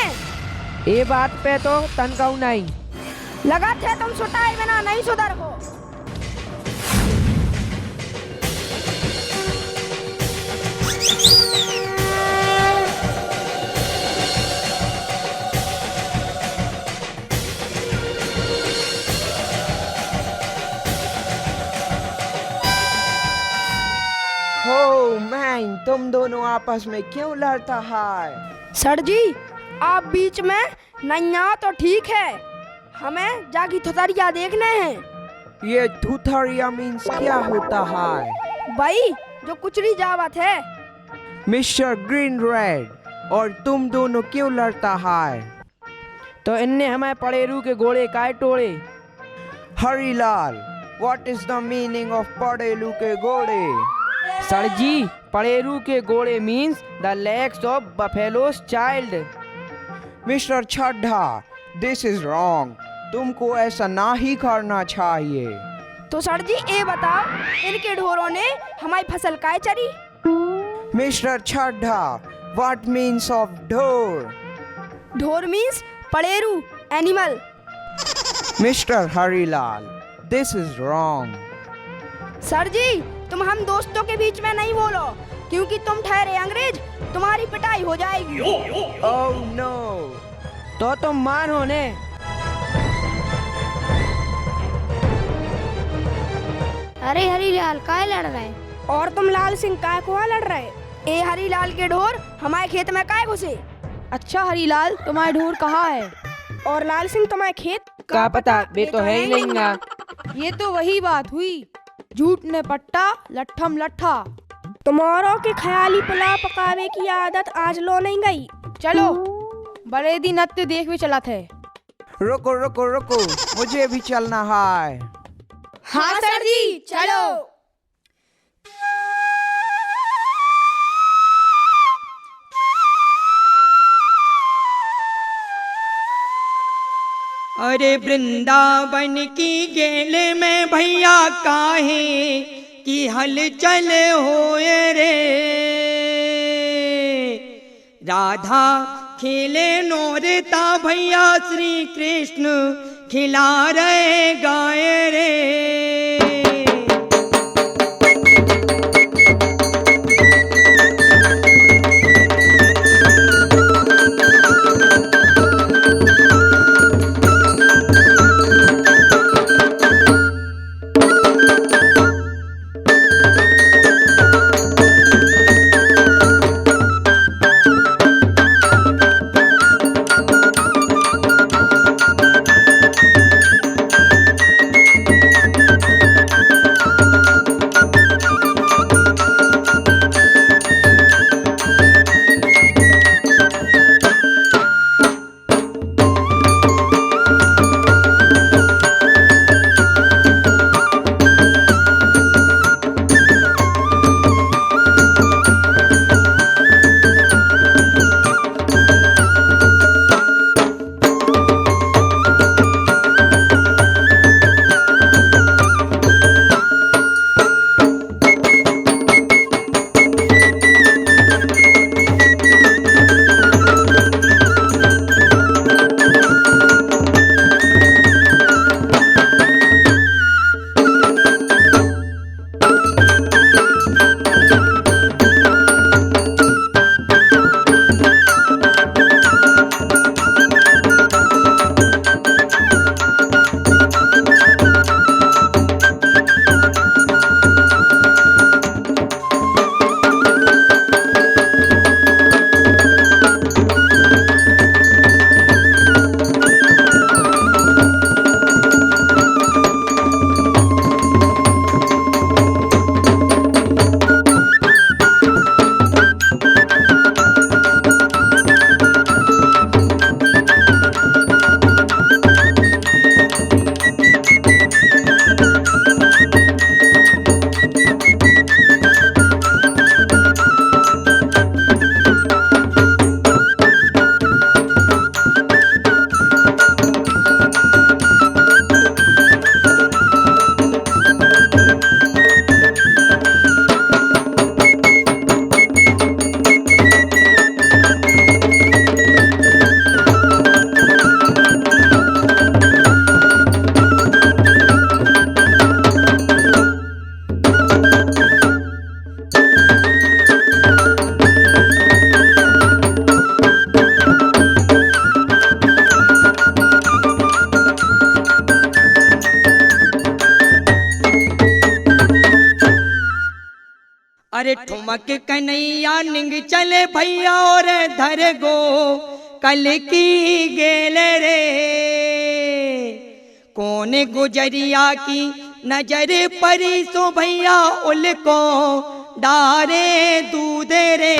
ये बात पे तो तनकाऊ नहीं। लगा थे तुम सुटाए बिना नहीं सुधर हो। हो मैन, तुम दोनों आपस में क्यों लड़ता है? सर जी, आप बीच में नहीं आओ तो ठीक है, हमें जागी थुतरिया देखने हैं। ये थुतरिया मीन्स क्या होता है? भाई जो कुचरी जावत है। मिस्टर ग्रीन रेड, और तुम दोनों क्यों लड़ता है? तो इनने हमारे पड़ेरू के गोड़े काय तोड़े। Harilal, what is the meaning of पड़ेरू के गोड़े? सर जी, पड़ेरू के गोड़े means the legs of buffaloes child. Mister Chadha, this is wrong, तुमको ऐसा ना ही करना चाहिए। तो सर जी ये बताओ, इनके ढोरों ने हमारी फसल काय चरी? Mister Chadha, what means of ढोर? ढोर मीन्स पड़ेरू, animal. Mister Harilal, this is wrong. Sir ji, तुम हम दोस्तों के बीच में नहीं बोलो, क्योंकि तुम ठहरे अंग्रेज, तुम्हारी पिटाई हो जाएगी। Oh no. तो तुम मान होने। अरे हरीलाल काय लड़ रहे? और तुम लाल सिंह काय को लड़ रहे? ए हरीलाल के ढोर हमारे खेत में काय घुसे? अच्छा हरीलाल, तुम्हारे ढोर कहाँ है? और लाल सिंह तुम्हारे खेत का पता, वे तो है ही नहीं ना। ये तो वही बात हुई, झूठ ने पट्टा लट्ठम लट्ठा। तुम्हारों के ख्याली पुलाव पकावे की आदत आज लो नहीं गई। चलो बड़े दिन नत्य देख भी चला थे। रुको रुको रुको, मुझे भी चलना है। हाँ सर जी, चलो। अरे वृंदावन की गेल में भैया काहे की हलचल होए रे, राधा खेले नोरता भैया श्री कृष्ण खिला रहे गाए रे। अरे ठुमक कन्हैया निंग चले भैया और धर गो कल की गेल रे। कौन गुजरिया की नजर परी सो भैया उनको डारे दूध रे।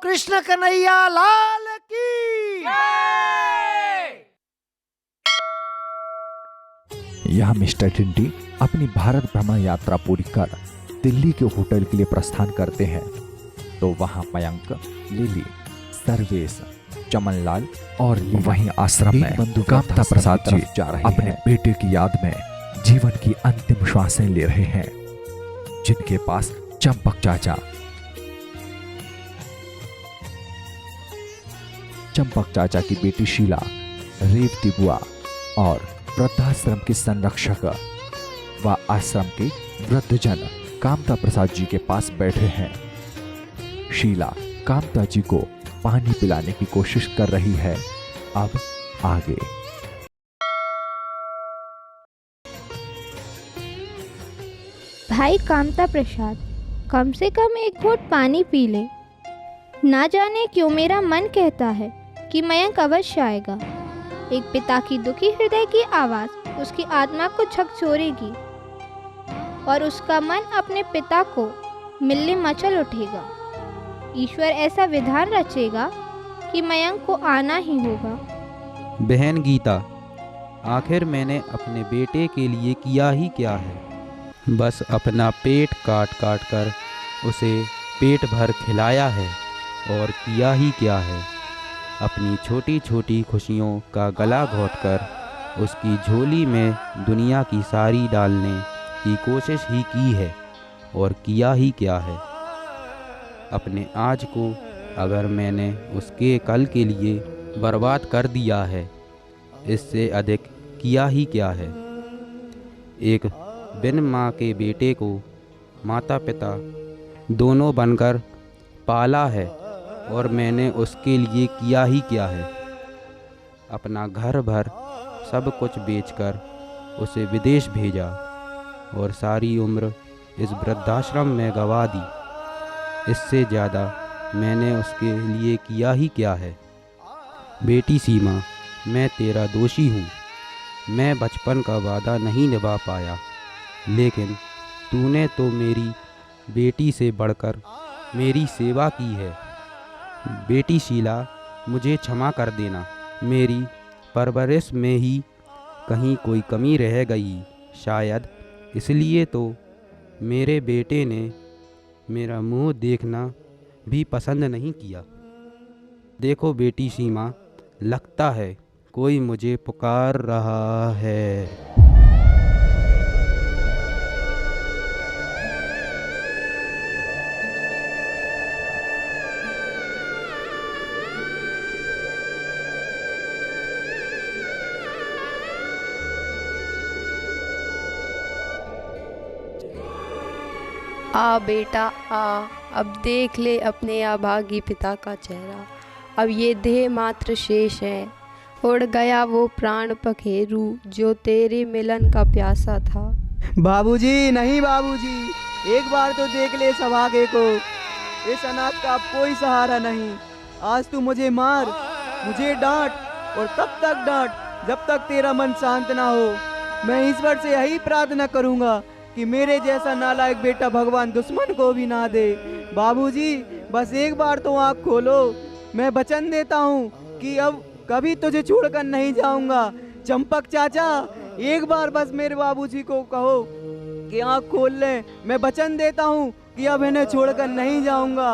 कृष्ण कन्हैया लाल की। यहाँ मिस्टर टिंटी अपनी भारत भ्रमण यात्रा पूरी कर दिल्ली के होटल के लिए प्रस्थान करते हैं तो वहाँ मयंक, लिली, सर्वेश, चमनलाल और वहीं आश्रम में कामता प्रसाद जी जा रहे अपने बेटे की याद में जीवन की अंतिम श्वासें ले रहे हैं, जिनके पास चंपक चाचा की बेटी शीला, रेवती बुआ और वृद्धाश्रम के संरक्षक व आश्रम के वृद्धजन कामता प्रसाद जी के पास बैठे हैं। शीला कामता जी को पानी पिलाने की कोशिश कर रही है। अब आगे। भाई कामता प्रसाद, कम से कम एक घूंट पानी पी ले। ना जाने क्यों मेरा मन कहता है कि मयंक अवश्य आएगा। एक पिता की दुखी हृदय की आवाज़ उसकी आत्मा को झकझोरेगी और उसका मन अपने पिता को मिलने मचल उठेगा। ईश्वर ऐसा विधान रचेगा कि मयंक को आना ही होगा। बहन गीता, आखिर मैंने अपने बेटे के लिए किया ही क्या है? बस अपना पेट काट काट कर उसे पेट भर खिलाया है। और किया ही क्या है? अपनी छोटी छोटी खुशियों का गला घोंटकर उसकी झोली में दुनिया की सारी डालने की कोशिश ही की है। और किया ही क्या है? अपने आज को अगर मैंने उसके कल के लिए बर्बाद कर दिया है, इससे अधिक किया ही क्या है? एक बिन माँ के बेटे को माता पिता दोनों बनकर पाला है और मैंने उसके लिए किया ही क्या है? अपना घर भर सब कुछ बेचकर उसे विदेश भेजा और सारी उम्र इस वृद्धाश्रम में गंवा दी। इससे ज़्यादा मैंने उसके लिए किया ही क्या है। बेटी सीमा, मैं तेरा दोषी हूँ। मैं बचपन का वादा नहीं निभा पाया, लेकिन तूने तो मेरी बेटी से बढ़कर मेरी सेवा की है। बेटी शीला, मुझे क्षमा कर देना। मेरी परवरिश में ही कहीं कोई कमी रह गई, शायद इसलिए तो मेरे बेटे ने मेरा मुंह देखना भी पसंद नहीं किया। देखो बेटी सीमा, लगता है कोई मुझे पुकार रहा है। आ बेटा आ, अब देख ले अपने अभागी पिता का चेहरा। अब ये देह मात्र शेष है, उड़ गया वो प्राण पखेरू जो तेरे मिलन का प्यासा था। बाबूजी, नहीं बाबूजी, एक बार तो देख ले सौभाग्य को। इस अनाथ का अब कोई सहारा नहीं। आज तू मुझे मार, मुझे डांट और तब तक डांट जब तक तेरा मन शांत ना हो। मैं ईश्वर से यही प्रार्थना करूंगा कि मेरे जैसा नालायक बेटा भगवान दुश्मन को भी ना दे। बाबूजी, बस एक बार तो आँख खोलो। मैं वचन देता हूँ कि अब कभी तुझे छोड़कर नहीं जाऊंगा। चंपक चाचा, एक बार बस मेरे बाबूजी को कहो कि आँख खोल लें। मैं वचन देता हूँ कि अब इन्हें छोड़कर नहीं जाऊंगा।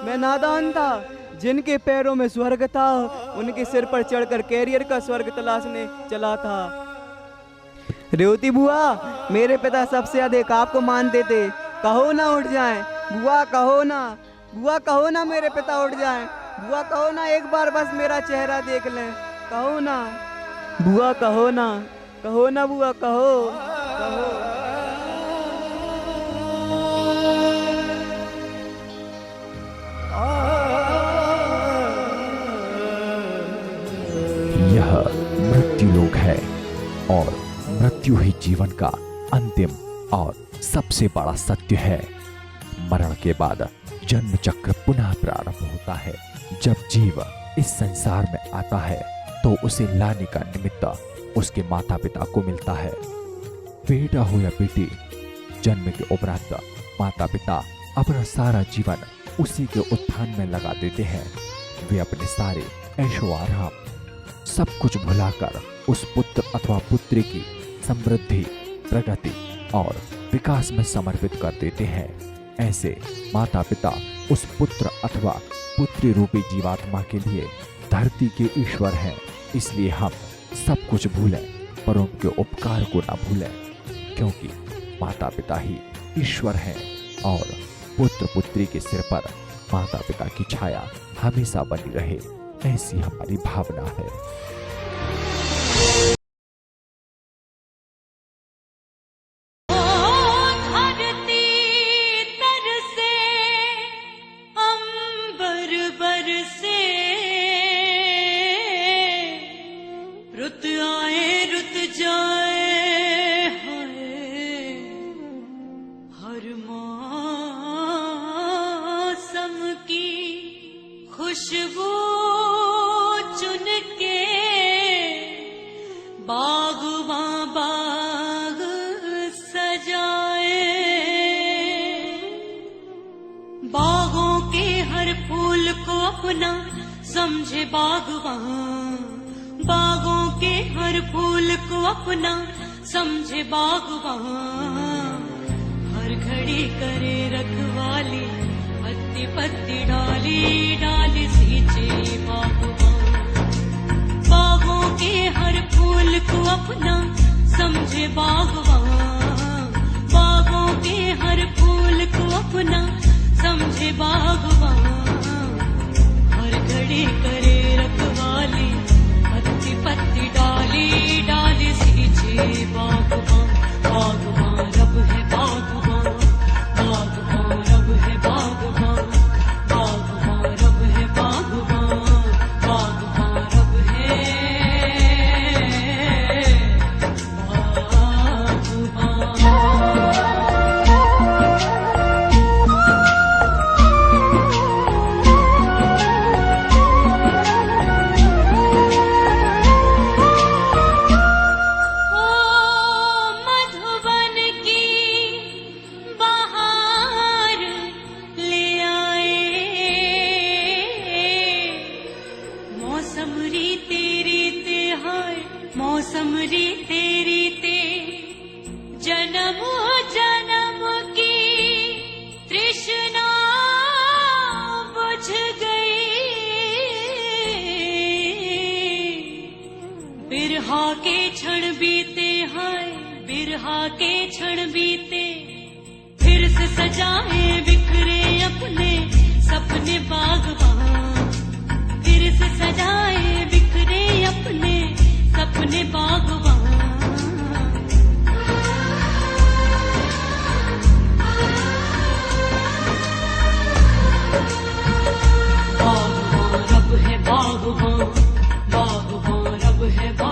मैं नादान था, जिनके पैरों में स्वर्ग था उनके सिर पर चढ़कर कैरियर का स्वर्ग तलाशने चला था। रेवती बुआ, मेरे पिता सबसे अधिक आपको मानते थे। कहो ना उठ जाएं। बुआ कहो ना, बुआ कहो ना मेरे पिता उठ जाएं। बुआ कहो ना, एक बार बस मेरा चेहरा देख लें। कहो ना बुआ, कहो ना, कहो ना बुआ, कहो कहो। यह मृत्यु लोक है और मृत्यु ही जीवन का अंतिम और सबसे बड़ा सत्य है। मरण के बाद जन्म चक्र पुनः प्रारंभ होता है। जब जीव इस संसार में आता है तो उसे लाने का निमित्त उसके माता पिता को मिलता है। बेटा हो या बेटी, जन्म के उपरांत माता पिता अपना सारा जीवन उसी के उत्थान में लगा देते हैं। वे अपने सारे ऐशो आराम सब कुछ भुलाकर उस पुत्र अथवा पुत्री की समृद्धि, प्रगति और विकास में समर्पित कर देते हैं। ऐसे माता पिता उस पुत्र अथवा पुत्री रूपी जीवात्मा के लिए धरती के ईश्वर हैं। इसलिए हम सब कुछ भूलें पर उनके उपकार को ना भूलें, क्योंकि माता पिता ही ईश्वर हैं और पुत्र पुत्री के सिर पर माता पिता की छाया हमेशा बनी रहे, ऐसी हमारी भावना है। रुत आए रुत जाए हर मौसम की खुशबू चुन के बागवां बाग सजाए। बागों के हर फूल को अपना समझे बागवां, बागों के हर फूल को अपना समझे बागवां। हर घड़ी करे रखवाली, पत्ती पत्ती डाली डाली सींचे बागवां। बागों के हर फूल को अपना समझे बागवां, बागों के हर फूल को अपना समझे बागवां। हर घड़ी करे रखवाली, पत्ती पत्ती डाली डाली सींचे बागवां। बागवां रब है बागवां, बागवां रब है बागवां, बागवां रब है बागवां, बागवां रब है झुमरी तेरी ते जन्म जन्म की तृष्णा बुझ गई। बिरहा के क्षण बीते हाय बिरहा के क्षण बीते, फिर से सजाए बिखरे अपने सपने बागबान, फिर से सजाए बिखरे अपने सपने बागबान। बागबान रब है बागबान, बागबान रब है बागबान।